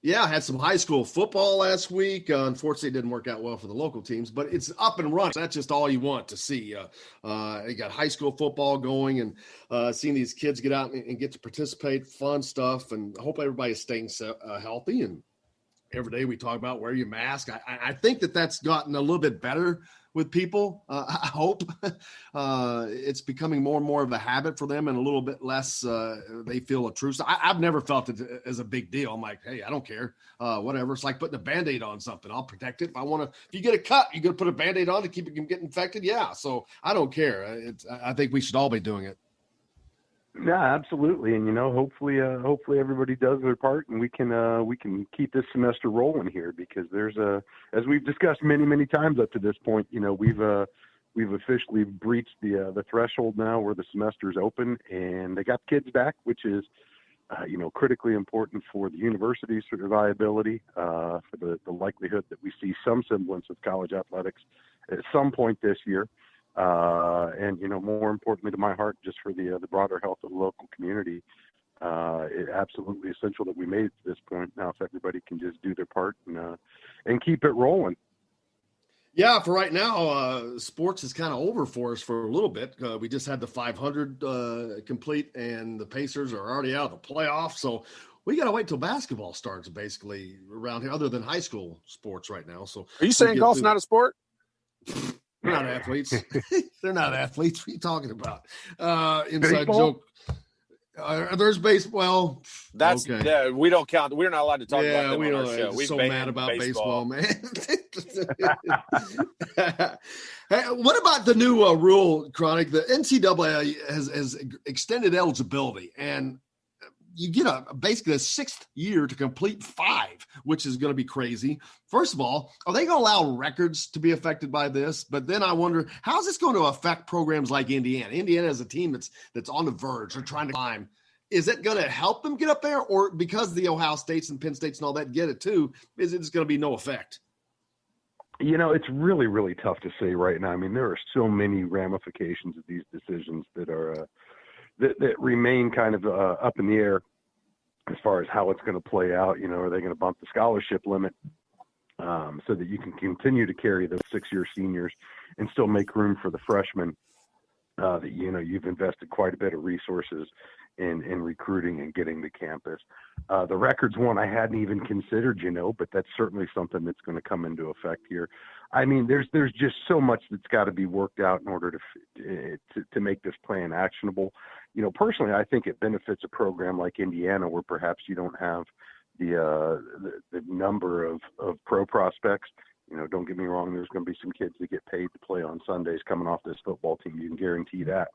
S3: Yeah, I had some high school football last week. Unfortunately, it didn't work out well for the local teams, but it's up and running. That's just all you want to see. You got high school football going, and seeing these kids get out and get to participate, fun stuff, and I hope everybody's staying healthy. And every day we talk about wear your mask. I think that's gotten a little bit better with people. I hope it's becoming more and more of a habit for them, and a little bit less they feel a truce. I've never felt it as a big deal. I'm like, hey, I don't care, whatever. It's like putting a Band-Aid on something. I'll protect it. If you get a cut, you got to put a Band-Aid on to keep it from getting infected. Yeah, so I don't care. I think we should all be doing it.
S8: Yeah, absolutely. And hopefully everybody does their part, and we can keep this semester rolling here, because there's as we've discussed many times up to this point, we've officially breached the threshold now where the semester is open, and they got kids back, which is critically important for the university's sort of viability, for the likelihood that we see some semblance of college athletics at some point this year. And more importantly to my heart, just for the broader health of the local community, It's absolutely essential that we made it to this point. Now, if everybody can just do their part and keep it rolling.
S3: Yeah, for right now, sports is kind of over for us for a little bit. We just had the 500 complete, and the Pacers are already out of the playoffs. So we got to wait till basketball starts, basically, around here, other than high school sports right now. So
S1: are you saying golf's not a sport?
S3: They're not athletes. They're not athletes. What are you talking about? Inside
S8: Baseball?
S3: joke. There's baseball.
S1: That's
S3: okay.
S1: Yeah, we don't count. We're not allowed to talk about them
S3: we
S1: on our
S3: don't.
S1: show.
S3: I'm
S1: We've
S3: so
S1: banned
S3: mad about baseball, man. Hey, what about the new rule, Chronic? The NCAA has extended eligibility, and you get basically a 6th year to complete 5, which is going to be crazy. First of all, are they going to allow records to be affected by this? But then I wonder, how is this going to affect programs like Indiana? Indiana is a team that's on the verge. They're trying to climb. Is it going to help them get up there, or because the Ohio States and Penn States and all that get it too, is it just going to be no effect?
S8: It's really, really tough to say right now. I mean, there are so many ramifications of these decisions that are that remain kind of up in the air as far as how it's going to play out. Are they going to bump the scholarship limit so that you can continue to carry those 6-year seniors and still make room for the freshmen that, you've invested quite a bit of resources in recruiting and getting to campus. The records one I hadn't even considered, but that's certainly something that's going to come into effect here. I mean, there's just so much that's got to be worked out in order to make this plan actionable. Personally, I think it benefits a program like Indiana, where perhaps you don't have the number of pro prospects. Don't get me wrong, there's going to be some kids that get paid to play on Sundays coming off this football team. You can guarantee that.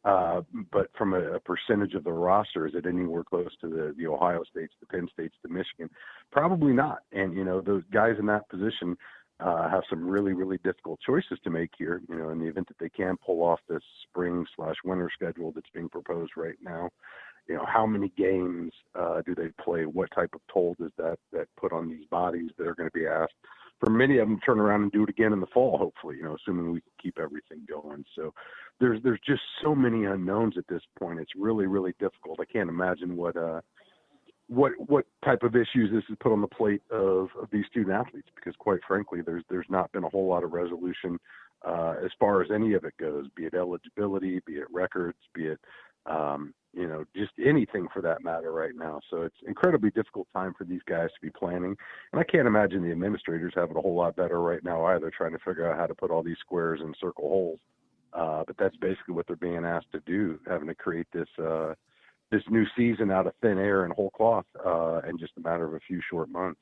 S8: But from a percentage of the roster, is it anywhere close to the Ohio States, the Penn States, the Michigan? Probably not. And, those guys in that position have some really, really difficult choices to make here, in the event that they can pull off this spring/winter schedule that's being proposed right now. How many games do they play? What type of toll does that put on these bodies that are going to be asked? For many of them, turn around and do it again in the fall, hopefully, assuming we can keep everything going. So there's just so many unknowns at this point. It's really, really difficult. I can't imagine what type of issues this has put on the plate of these student athletes, because quite frankly, there's not been a whole lot of resolution as far as any of it goes, be it eligibility, be it records, be it, just anything for that matter right now. So it's incredibly difficult time for these guys to be planning. And I can't imagine the administrators having a whole lot better right now either, trying to figure out how to put all these squares in circle holes. But that's basically what they're being asked to do, having to create this new season out of thin air and whole cloth in just a matter of a few short months.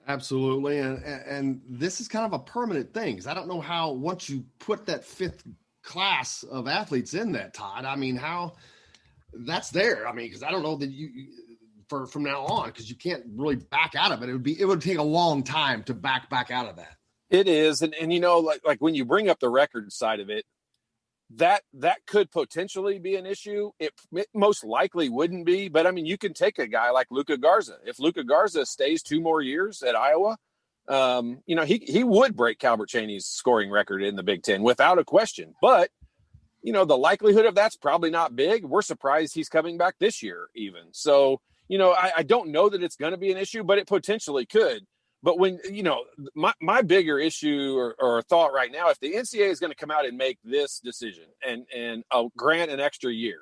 S3: Absolutely. And this is kind of a permanent thing, because I don't know how, once you put that 5th class of athletes in that, Todd, I mean, how that's there. I mean, because I don't know that from now on, because you can't really back out of it. It would take a long time to back out of that.
S1: It is. And like when you bring up the record side of it, that could potentially be an issue. It most likely wouldn't be, but I mean, you can take a guy like Luka Garza. If Luka Garza stays 2 more years at Iowa, he would break Calbert Cheney's scoring record in the Big Ten without a question. But, the likelihood of that's probably not big. We're surprised he's coming back this year even. So, I don't know that it's going to be an issue, but it potentially could. But when, my bigger issue or thought right now, if the NCAA is going to come out and make this decision and grant an extra year,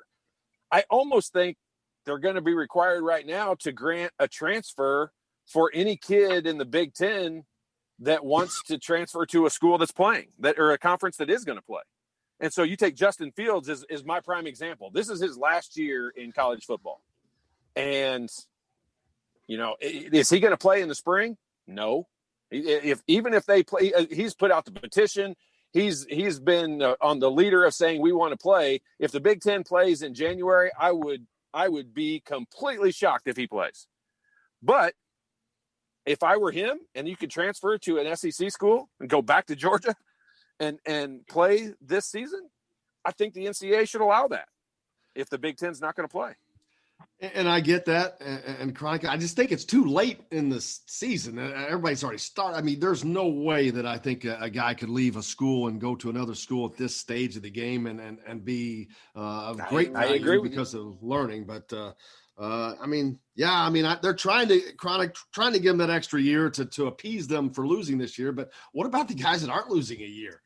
S1: I almost think they're going to be required right now to grant a transfer for any kid in the Big Ten that wants to transfer to a school that's playing, or a conference that is going to play. And so you take Justin Fields is my prime example. This is his last year in college football. And, is he going to play in the spring? No. Even if they play, he's put out the petition. He's been on the leader of saying we want to play. If the Big Ten plays in January, I would be completely shocked if he plays. But if I were him and you could transfer to an SEC school and go back to Georgia and play this season, I think the NCAA should allow that if the Big Ten's not going to play.
S3: And I get that. And Chronic, I just think it's too late in the season. Everybody's already started. I mean, there's no way that I think a guy could leave a school and go to another school at this stage of the game and be of great value because of learning. But I mean, they're trying to give them that extra year to appease them for losing this year. But what about the guys that aren't losing a year?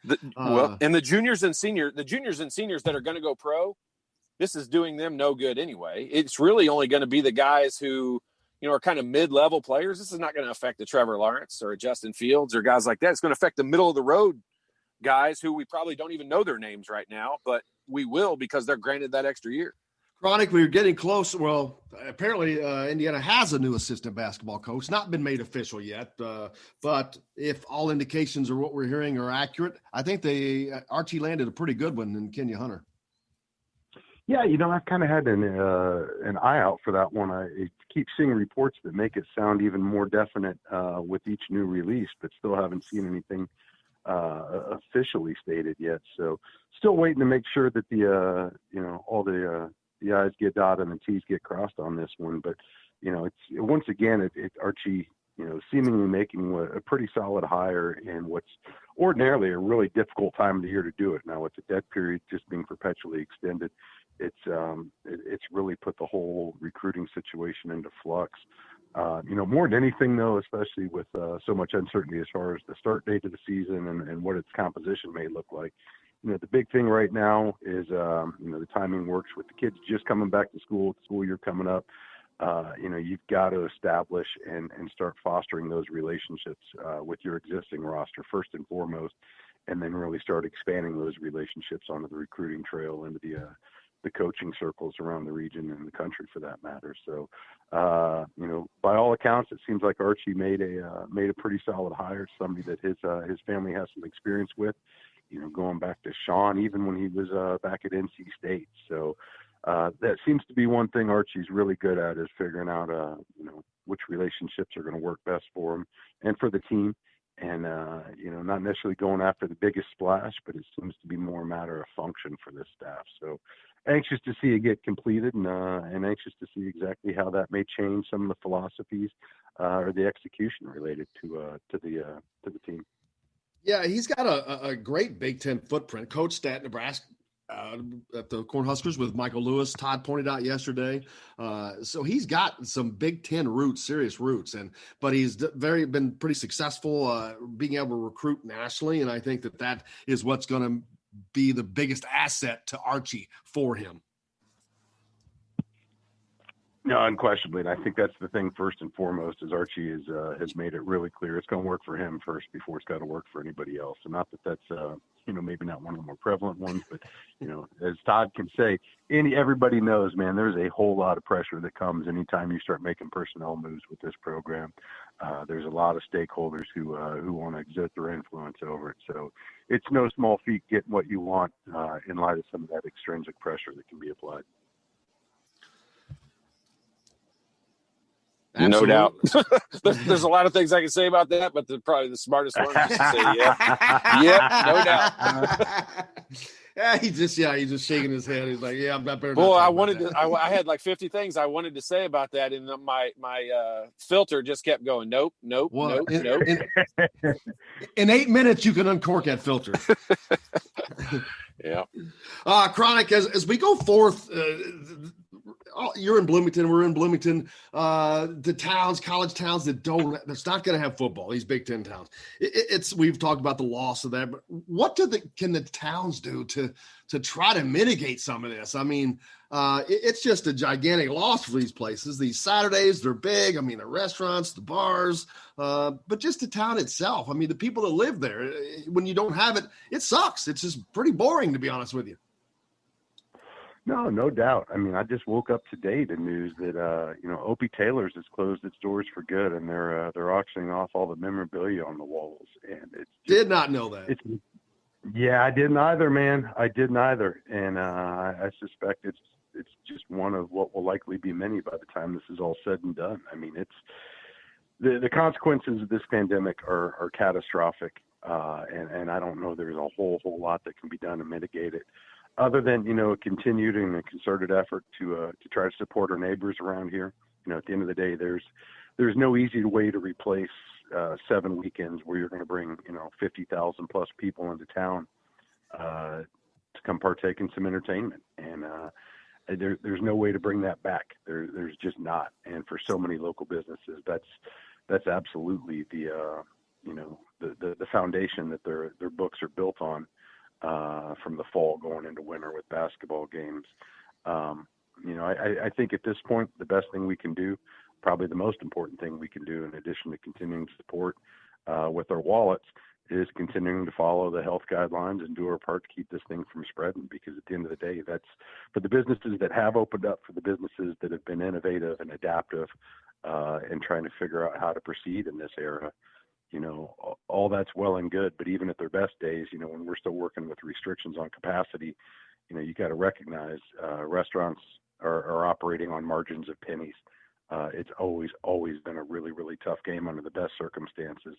S1: And the juniors and seniors that are going to go pro, this is doing them no good anyway. It's really only going to be the guys who, are kind of mid-level players. This is not going to affect a Trevor Lawrence or a Justin Fields or guys like that. It's going to affect the middle of the road guys who we probably don't even know their names right now, but we will because they're granted that extra year.
S3: Chronic, we're getting close. Well, apparently Indiana has a new assistant basketball coach. Not been made official yet, but if all indications of what we're hearing are accurate, I think Archie landed a pretty good one in Kenya Hunter.
S8: Yeah, I've kind of had an eye out for that one. I keep seeing reports that make it sound even more definite with each new release, but still haven't seen anything officially stated yet. So still waiting to make sure that all the I's get dotted and the T's get crossed on this one. But, it's once again, it's Archie, seemingly making a pretty solid hire in what's ordinarily a really difficult time of the year to do it. Now with the dead period just being perpetually extended, it's really put the whole recruiting situation into flux. More than anything though, especially with so much uncertainty as far as the start date of the season and what its composition may look like. The big thing right now is, the timing works with the kids just coming back to school, the school year coming up. You've got to establish and start fostering those relationships with your existing roster first and foremost, and then really start expanding those relationships onto the recruiting trail into the coaching circles around the region and the country for that matter. So, by all accounts, it seems like Archie made a pretty solid hire, somebody that his family has some experience with, going back to Sean, even when he was back at NC State. So that seems to be one thing Archie's really good at, is figuring out, which relationships are going to work best for him and for the team. And, not necessarily going after the biggest splash, but it seems to be more a matter of function for this staff. So anxious to see it get completed and anxious to see exactly how that may change some of the philosophies or the execution related to the team.
S3: Yeah, he's got a great Big Ten footprint. Coached at Nebraska at the Cornhuskers with Michael Lewis. Todd pointed out yesterday. So he's got some Big Ten roots, serious roots, but he's been pretty successful being able to recruit nationally, and I think that is what's going to be the biggest asset to Archie for him.
S8: No, unquestionably. And I think that's the thing first and foremost, is Archie has made it really clear it's going to work for him first before it's got to work for anybody else. And not that that's, maybe not one of the more prevalent ones, but, as Todd can say, everybody knows, man, there's a whole lot of pressure that comes anytime you start making personnel moves with this program. There's a lot of stakeholders who want to exert their influence over it. So it's no small feat getting what you want in light of some of that extrinsic pressure that can be applied.
S1: Absolutely. No doubt. There's a lot of things I can say about that, but probably the smartest one is to say, yeah, no doubt.
S3: He's just shaking his head. He's like, yeah, I'm not better.
S1: Well, I had like 50 things I wanted to say about that, and my filter just kept going. Nope.
S3: In 8 minutes, you can uncork that filter.
S1: Yeah.
S3: Chronic, as we go forth, you're in Bloomington. We're in Bloomington. The towns, college towns that's not going to have football. These Big Ten towns. We've talked about the loss of that, but what can the towns do to try to mitigate some of this? I mean, it's just a gigantic loss for these places. These Saturdays, they're big. I mean, the restaurants, the bars, but just the town itself. I mean, the people that live there. When you don't have it, it sucks. It's just pretty boring, to be honest with you.
S8: No doubt. I mean, I just woke up today to news that Opie Taylor's has closed its doors for good, and they're auctioning off all the memorabilia on the walls. And
S3: did not know that.
S8: Yeah, I didn't either, man. I didn't either, and I suspect it's just one of what will likely be many by the time this is all said and done. I mean, it's the consequences of this pandemic are catastrophic, and I don't know there's a whole lot that can be done to mitigate it. other than, a continued and a concerted effort to try to support our neighbors around here. At the end of the day, there's no easy way to replace 7 weekends where you're going to bring, 50,000 plus people into town to come partake in some entertainment. And there's no way to bring that back. There's just not. And for so many local businesses, that's absolutely the foundation that their books are built on, from the fall going into winter with basketball games. I think at this point, the best thing we can do, probably the most important thing we can do, in addition to continuing to support with our wallets, is continuing to follow the health guidelines and do our part to keep this thing from spreading. Because at the end of the day, that's for the businesses that have opened up, for the businesses that have been innovative and adaptive and trying to figure out how to proceed in this era. All that's well and good, but even at their best days, when we're still working with restrictions on capacity, you got to recognize restaurants are operating on margins of pennies. It's always been a really, really tough game under the best circumstances.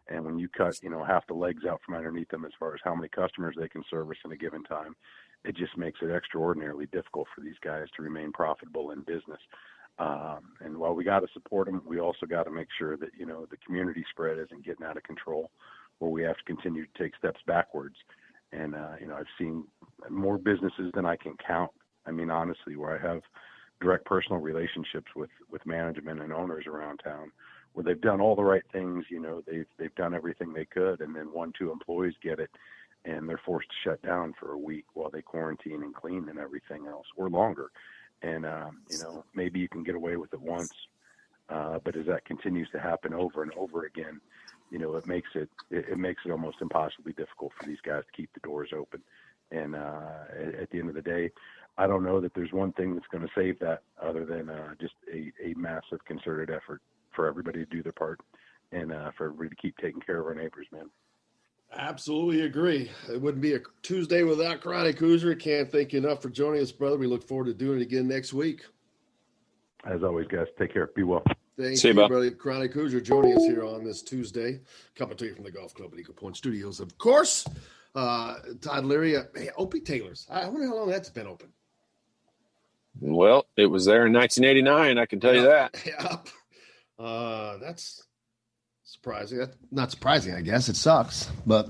S8: And when you cut, half the legs out from underneath them as far as how many customers they can service in a given time, it just makes it extraordinarily difficult for these guys to remain profitable in business. And while we got to support them, we also got to make sure that, the community spread isn't getting out of control, where we have to continue to take steps backwards. And, I've seen more businesses than I can count. I mean, honestly, where I have direct personal relationships with management and owners around town, where they've done all the right things, they've done everything they could. And then 1-2 employees get it and they're forced to shut down for a week while they quarantine and clean and everything else, or longer. And, maybe you can get away with it once, but as that continues to happen over and over again, it makes it almost impossibly difficult for these guys to keep the doors open. And at the end of the day, I don't know that there's one thing that's going to save that other than just a massive concerted effort for everybody to do their part and for everybody to keep taking care of our neighbors, man.
S3: Absolutely agree. It wouldn't be a Tuesday without Karate Cruiser. Can't thank you enough for joining us, brother. We look forward to doing it again next week.
S8: As always, guys, take care. Be well.
S3: Thank you, brother. Karate Cruiser joining us here on this Tuesday. Coming to you from the Golf Club at Eagle Point Studios, of course. Todd Leary, Opie Taylor's. I wonder how long that's been open.
S1: Well, it was there in 1989. I can tell you that.
S3: Yep. That's surprising. That's not surprising, I guess. It sucks, but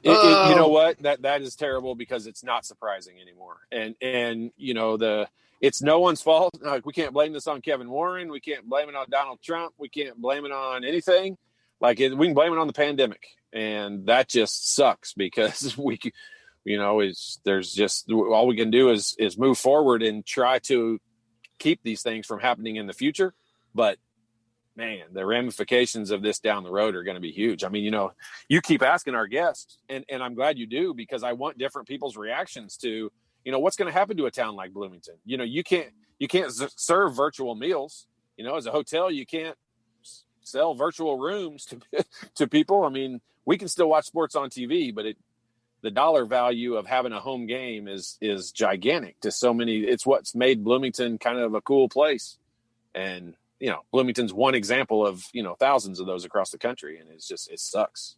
S1: you know what? That is terrible because it's not surprising anymore. And it's no one's fault. Like, we can't blame this on Kevin Warren. We can't blame it on Donald Trump. We can't blame it on anything. We can blame it on the pandemic, and that just sucks because there's just all we can do is move forward and try to keep these things from happening in the future. But man, the ramifications of this down the road are going to be huge. I mean, you keep asking our guests, and I'm glad you do, because I want different people's reactions to, what's going to happen to a town like Bloomington. You can't serve virtual meals. As a hotel, you can't sell virtual rooms to people. I mean, we can still watch sports on TV, but the dollar value of having a home game is gigantic to so many. It's what's made Bloomington kind of a cool place. And, Bloomington's one example of, thousands of those across the country. And it sucks.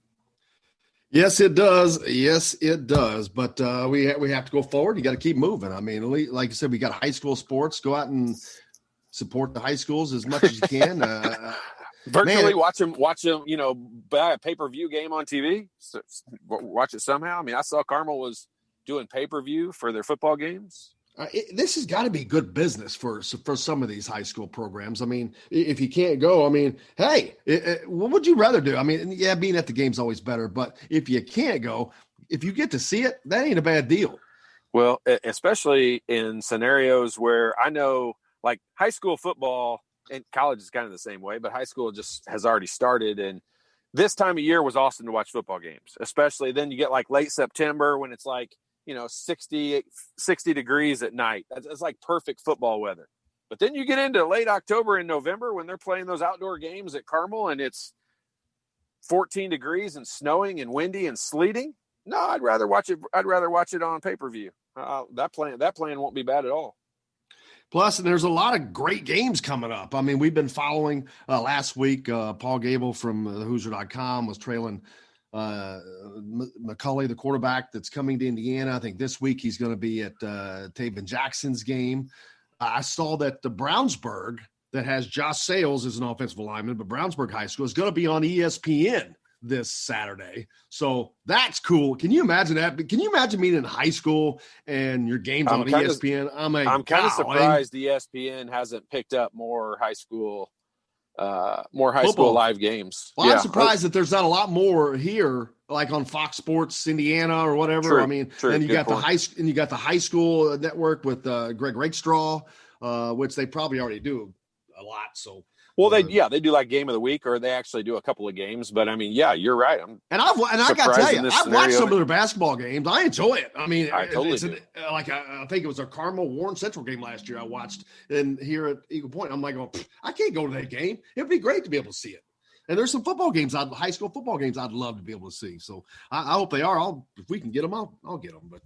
S3: Yes, it does. Yes, it does. But we have to go forward. You got to keep moving. I mean, like you said, we got high school sports. Go out and support the high schools as much as you can.
S1: Virtually watch them, buy a pay-per-view game on TV. So watch it somehow. I mean, I saw Carmel was doing pay-per-view for their football games.
S3: This has got to be good business for some of these high school programs. I mean, if you can't go, I mean, hey, what would you rather do? I mean, yeah, being at the game's always better, but if you can't go, if you get to see it, that ain't a bad deal.
S1: Well, especially in scenarios where I know, like, high school football, and college is kind of the same way, but high school just has already started. And this time of year was awesome to watch football games, especially then you get like late September when it's like, 60 degrees at night. That's like perfect football weather. But then you get into late October and November when they're playing those outdoor games at Carmel and it's 14 degrees and snowing and windy and sleeting. No, I'd rather watch it. I'd rather watch it on pay-per-view. That plan won't be bad at all.
S3: Plus, there's a lot of great games coming up. I mean, we've been following last week. Paul Gable from Hoosier.com was trailing McCulley, the quarterback that's coming to Indiana. I think this week he's going to be at Taven Jackson's game. I saw that the Brownsburg, that has Josh Sales as an offensive lineman, but Brownsburg High School is going to be on ESPN this Saturday. So that's cool. Can you imagine that? Can you imagine being in high school and your game's on ESPN? I'm
S1: kind of surprised ESPN hasn't picked up more high school live games.
S3: Well, I'm surprised that there's not a lot more here, like on Fox Sports Indiana or whatever.
S1: True,
S3: I mean,
S1: true,
S3: and you got
S1: point.
S3: the high school network with Greg Rakestraw, which they probably already do a lot. So,
S1: well, they do like game of the week, or they actually do a couple of games. But I mean, yeah, you're right.
S3: I got to tell you, I've watched some of their basketball games. I enjoy it. I mean,
S1: I totally do.
S3: I think it was a Carmel Warren Central game last year I watched, and here at Eagle Point, I'm like, I can't go to that game. It'd be great to be able to see it. And there's some football games, high school football games, I'd love to be able to see. So I hope they are. If we can get them, I'll get them. But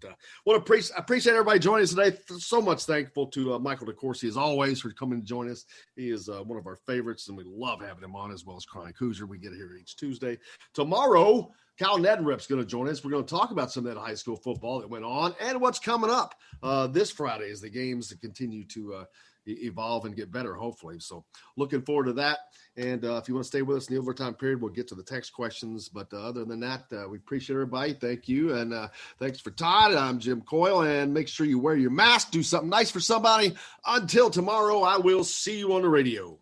S3: I appreciate everybody joining us today. So much thankful to Michael DeCourcy, as always, for coming to join us. He is one of our favorites, and we love having him on, as well as Chronic Hoosier. We get here each Tuesday. Tomorrow, Cal Neddenrip's going to join us. We're going to talk about some of that high school football that went on and what's coming up this Friday as the games that continue to evolve and get better, hopefully. So looking forward to that. And if you want to stay with us in the overtime period, we'll get to the text questions. But other than that, we appreciate everybody. Thank you. And thanks for Todd. I'm Jim Coyle. And make sure you wear your mask. Do something nice for somebody. Until tomorrow, I will see you on the radio.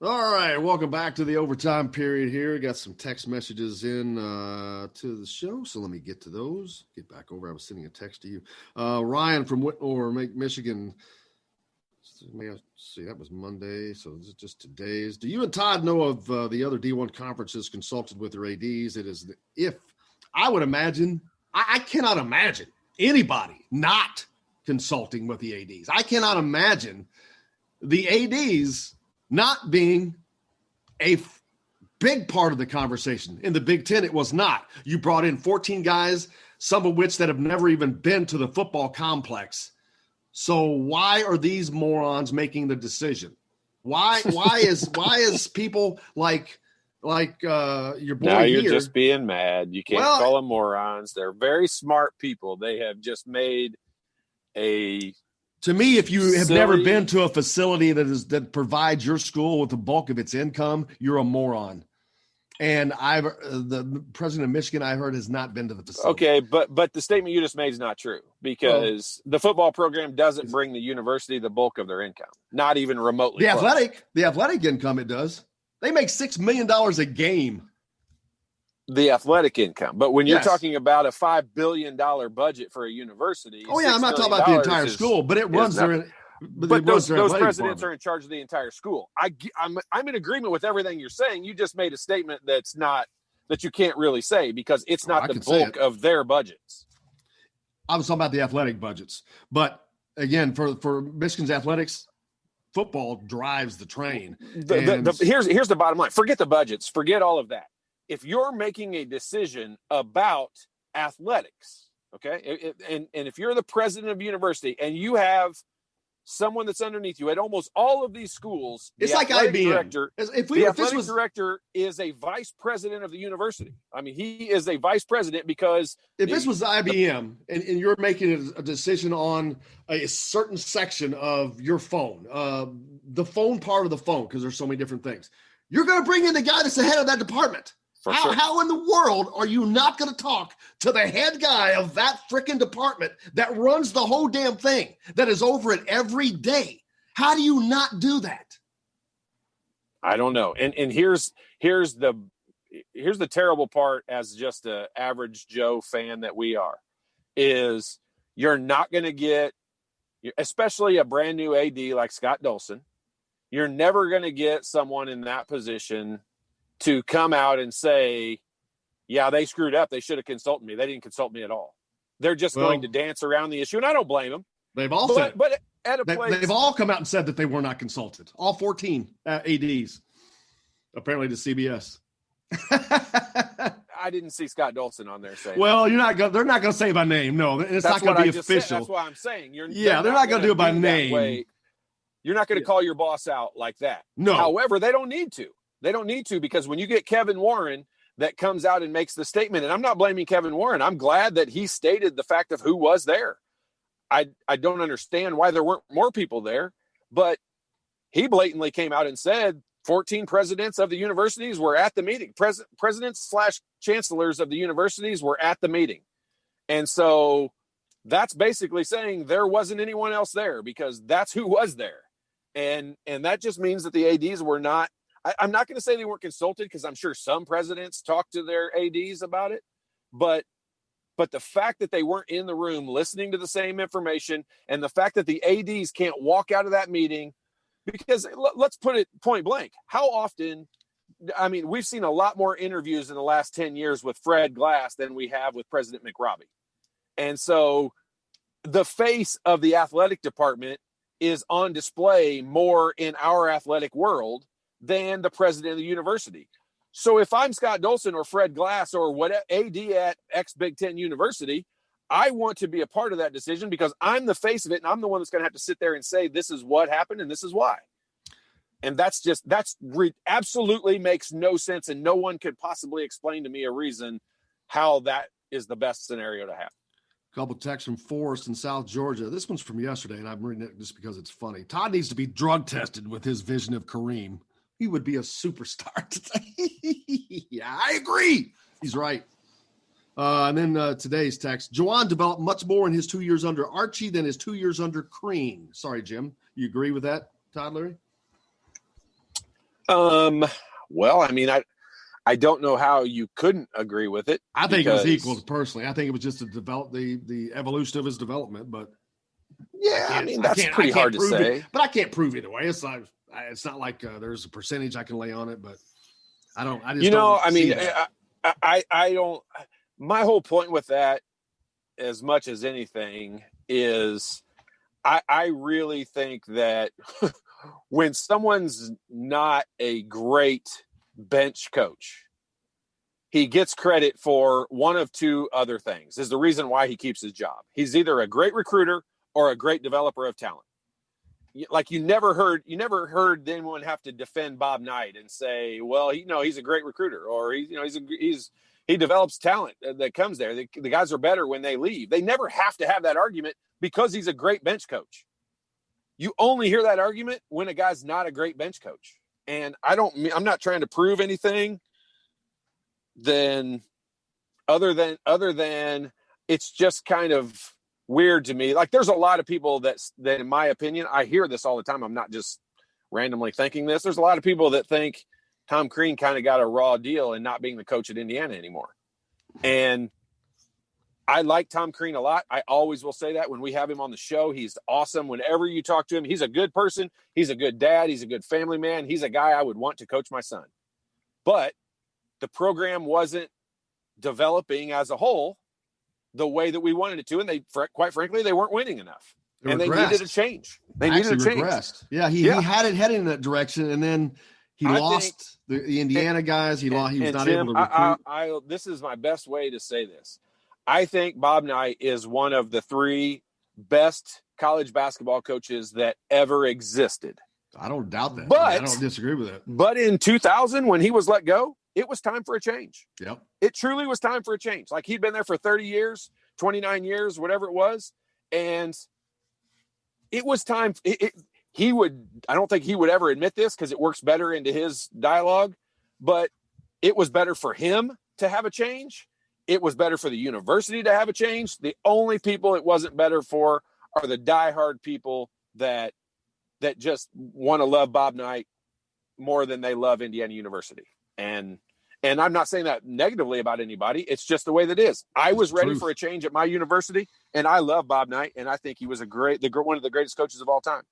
S3: All right, welcome back to the overtime period here. Got some text messages in to the show, so let me get to those. Get back over. I was sending a text to you. Ryan from Whitmore, Michigan. Let's see, that was Monday, so this is just today's. Do you and Todd know of the other D1 conferences consulted with their ADs? I would imagine, I cannot imagine anybody not consulting with the ADs. I cannot imagine the ADs not being a big part of the conversation. In the Big Ten, it was not. You brought in 14 guys, some of which that have never even been to the football complex. So why are these morons making the decision? Why is people like your boy
S1: now you're
S3: here,
S1: just being mad. You can't call them morons. They're very smart people. They have just made a
S3: To me, if you have never been to a facility that provides your school with the bulk of its income, you're a moron. And the president of Michigan, I heard, has not been to the facility.
S1: Okay, but the statement you just made is not true, because the football program doesn't bring the university the bulk of their income, not even remotely.
S3: The athletic income, it does. They make $6 million a game.
S1: The athletic income, but when you're talking about a $5 billion budget for a university,
S3: I'm not talking about the entire school, but it runs their.
S1: But those presidents are in charge of the entire school. I'm in agreement with everything you're saying. You just made a statement that you can't really say, because it's not the bulk of their budgets.
S3: I was talking about the athletic budgets, but again, for Michigan's athletics, football drives the train.
S1: Here's the bottom line. Forget the budgets. Forget all of that. If you're making a decision about athletics, okay, and if you're the president of a university and you have someone that's underneath you at almost all of these schools,
S3: it's like IBM.
S1: The athletic director is a vice president of the university. I mean, he is a vice president, because
S3: if this was IBM and you're making a decision on a certain section of your phone, the phone part of the phone, because there's so many different things, you're going to bring in the guy that's the head of that department. How in the world are you not going to talk to the head guy of that freaking department that runs the whole damn thing, that is over it every day? How do you not do that?
S1: I don't know. And here's the terrible part, as just an average Joe fan that we are, is you're not going to get, especially a brand new AD like Scott Dolson, you're never going to get someone in that position to come out and say, yeah, they screwed up. They should have consulted me. They didn't consult me at all. They're just going to dance around the issue, and I don't blame them.
S3: They've all said,
S1: but at a place,
S3: they've all come out and said that they were not consulted. All 14 ADs. Apparently to CBS.
S1: I didn't see Scott Dolson on there saying.
S3: Well, they're not going to say by name. No, it's not going to be official.
S1: That's what I'm saying.
S3: They're not going to do it by name.
S1: You're not going to call your boss out like that.
S3: No.
S1: However, they don't need to. They don't need to, because when you get Kevin Warren that comes out and makes the statement, and I'm not blaming Kevin Warren. I'm glad that he stated the fact of who was there. I don't understand why there weren't more people there, but he blatantly came out and said 14 presidents of the universities were at the meeting. Presidents/chancellors of the universities were at the meeting. And so that's basically saying there wasn't anyone else there, because that's who was there. And that just means that the ADs were not, I'm not going to say they weren't consulted, because I'm sure some presidents talked to their ADs about it, but the fact that they weren't in the room listening to the same information, and the fact that the ADs can't walk out of that meeting, because let's put it point blank, how often, I mean, we've seen a lot more interviews in the last 10 years with Fred Glass than we have with President McRobbie. And so the face of the athletic department is on display more in our athletic world than the president of the university. So if I'm Scott Dolson or Fred Glass or what AD at X Big Ten University, I want to be a part of that decision, because I'm the face of it, and I'm the one that's going to have to sit there and say, this is what happened and this is why. And absolutely makes no sense, and no one could possibly explain to me a reason how that is the best scenario to have.
S3: A couple texts from Forrest in South Georgia. This one's from yesterday, and I'm reading it just because it's funny. Todd needs to be drug tested with his vision of Kareem. He would be a superstar today. Yeah, I agree. He's right. And then today's text. Juwan developed much more in his 2 years under Archie than his 2 years under Crean. Sorry, Jim. You agree with that, Todd Leary?
S1: Well, I mean, I don't know how you couldn't agree with it.
S3: I think it was equal personally. I think it was just to develop the evolution of his development, but
S1: yeah, I mean, that's pretty hard to say.
S3: But I can't prove either way. It's not like there's a percentage I can lay on it, but I don't. My whole point with that, as much as anything, is I really think that when someone's not a great bench coach, he gets credit for one of two other things. Is the reason why he keeps his job. He's either a great recruiter or a great developer of talent. Like you never heard anyone have to defend Bob Knight and say, well, he's a great recruiter, or he develops talent that comes there. The guys are better when they leave. They never have to have that argument because he's a great bench coach. You only hear that argument when a guy's not a great bench coach. And I'm not trying to prove anything other than it's just kind of weird to me. Like, there's a lot of people that in my opinion, I hear this all the time. I'm not just randomly thinking this. There's a lot of people that think Tom Crean kind of got a raw deal in not being the coach at Indiana anymore. And I like Tom Crean a lot. I always will say that when we have him on the show. He's awesome. Whenever you talk to him, he's a good person. He's a good dad. He's a good family man. He's a guy I would want to coach my son. But the program wasn't developing as a whole the way that we wanted it to. And quite frankly, they weren't winning enough. They needed a change. Regressed. Yeah, he had it heading in that direction, and then he lost the Indiana guys. He was not able to recruit.
S1: This is my best way to say this. I think Bob Knight is one of the three best college basketball coaches that ever existed.
S3: I don't doubt that.
S1: But
S3: I don't disagree with it.
S1: But in 2000, when he was let go, it was time for a change.
S3: Yep.
S1: It truly was time for a change. Like, he'd been there for 30 years, 29 years, whatever it was. And it was time. I don't think he would ever admit this because it works better into his dialogue, but it was better for him to have a change. It was better for the university to have a change. The only people it wasn't better for are the diehard people that just want to love Bob Knight more than they love Indiana University. And I'm not saying that negatively about anybody. It's just the way that it is. I was ready for a change at my university, and I love Bob Knight, and I think he was one of the greatest coaches of all time.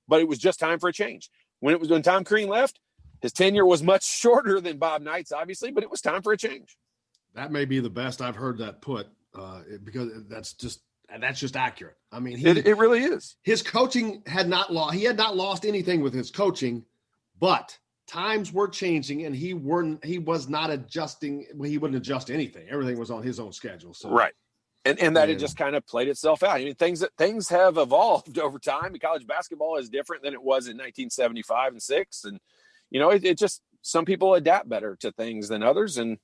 S1: But it was just time for a change. When Tom Crean left, his tenure was much shorter than Bob Knight's, obviously, but it was time for a change.
S3: That may be the best I've heard that put, because that's just accurate. I mean,
S1: it really is.
S3: His coaching he had not lost anything with his coaching, but times were changing, and he was not adjusting. Well, he wouldn't adjust anything. Everything was on his own schedule. So
S1: right. And that it just kind of played itself out. I mean, things have evolved over time. College basketball is different than it was in 1975 and 6. And, it just, some people adapt better to things than others, and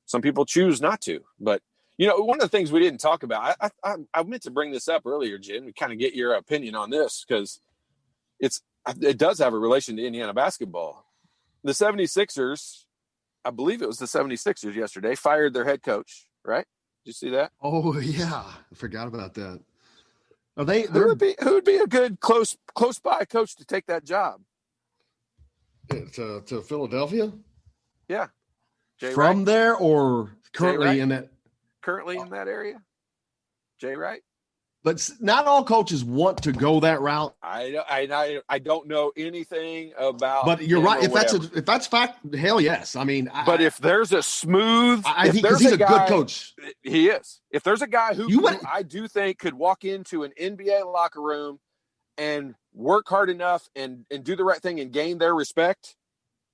S1: some people choose not to. But, one of the things we didn't talk about, I meant to bring this up earlier, Jim, to kind of get your opinion on this, because it does have a relation to Indiana basketball. The 76ers, I believe it was the 76ers yesterday, fired their head coach, right? Did you see that?
S3: Oh yeah, I forgot about that.
S1: Who would be a good close by coach to take that job?
S3: To Philadelphia?
S1: Yeah.
S3: Jay From Wright? There or currently in that?
S1: Currently in that area? Jay Wright?
S3: But not all coaches want to go that route.
S1: I don't know anything about.
S3: But you're right. If that's fact, hell yes. I mean,
S1: but if there's a smooth,
S3: because he's a good coach.
S1: He is. If there's a guy who I do think could walk into an NBA locker room and work hard enough and do the right thing and gain their respect,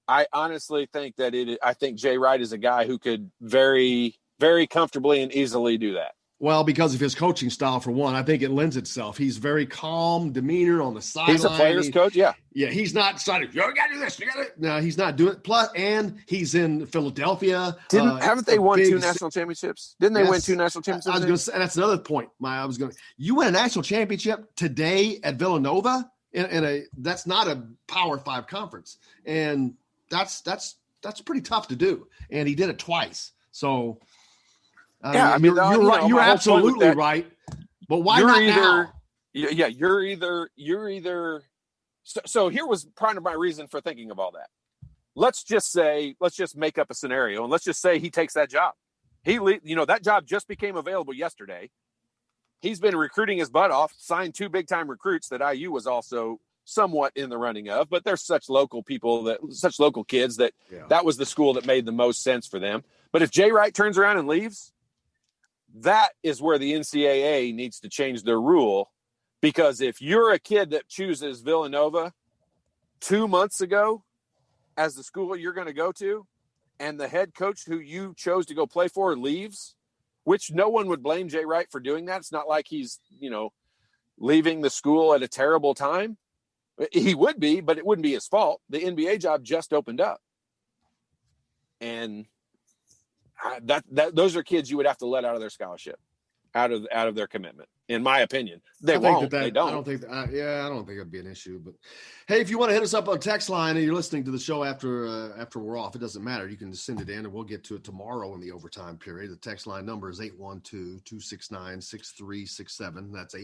S1: I honestly think I think Jay Wright is a guy who could very, very comfortably and easily do that.
S3: Well, because of his coaching style, for one, I think it lends itself. He's very calm demeanor on the sideline.
S1: He's a player's coach, yeah.
S3: Yeah, he's not deciding, you got to do this, you got to. No, he's not doing it. Plus, and he's in Philadelphia.
S1: Haven't they won 2 national championships? Didn't they win 2 national championships?
S3: I was going to say, and that's another point. You win a national championship today at Villanova that's not a Power 5 conference, and that's pretty tough to do. And he did it twice, so. You're right. You're absolutely right. But why not now?
S1: Yeah, you're either. So here was part of my reason for thinking of all that. Let's just make up a scenario, and let's just say he takes that job. That job just became available yesterday. He's been recruiting his butt off, signed 2 big-time recruits that IU was also somewhat in the running of, but they're such local kids that was the school that made the most sense for them. But if Jay Wright turns around and leaves, that is where the NCAA needs to change their rule, because if you're a kid that chooses Villanova 2 months ago as the school you're going to go to, and the head coach who you chose to go play for leaves, which no one would blame Jay Wright for doing that. It's not like he's, leaving the school at a terrible time. He would be, but it wouldn't be his fault. The NBA job just opened up. And those are kids you would have to let out of their scholarship, out of their commitment. In my opinion, they won't. They don't.
S3: I don't think it'd be an issue. But hey, if you want to hit us up on text line and you're listening to the show after we're off, it doesn't matter. You can just send it in, and we'll get to it tomorrow in the overtime period. The text line number is 812-269-6367. That's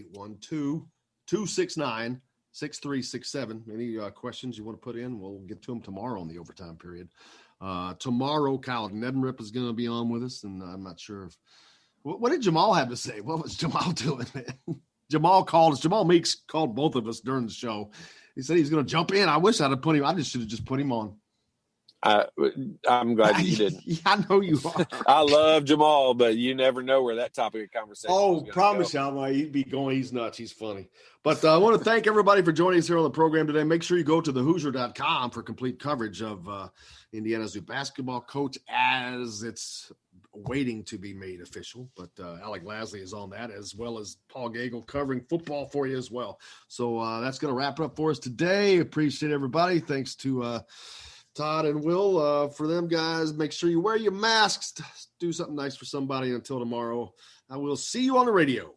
S3: 812-269-6367. Any questions you want to put in, we'll get to them tomorrow in the overtime period. Tomorrow, Kyle Neddenrip is going to be on with us, and I'm not sure if what did Jamal have to say? What was Jamal doing, man? Jamal called us. Jamal Meeks called both of us during the show. He said he's going to jump in. I wish I'd have put him. I just should have just put him on.
S1: I'm glad you didn't.
S3: I know you are.
S1: I love Jamal, but you never know where that topic of conversation is
S3: promise you, he'd be going. He's nuts. He's funny. But I want to thank everybody for joining us here on the program today. Make sure you go to thehoosier.com for complete coverage of Indiana's new basketball coach as it's waiting to be made official. But Alec Lasley is on that, as well as Paul Gagel covering football for you as well. So that's going to wrap it up for us today. Appreciate everybody. Thanks to Todd and Will for them guys. Make sure you wear your masks. Do something nice for somebody. Until tomorrow, I will see you on the radio.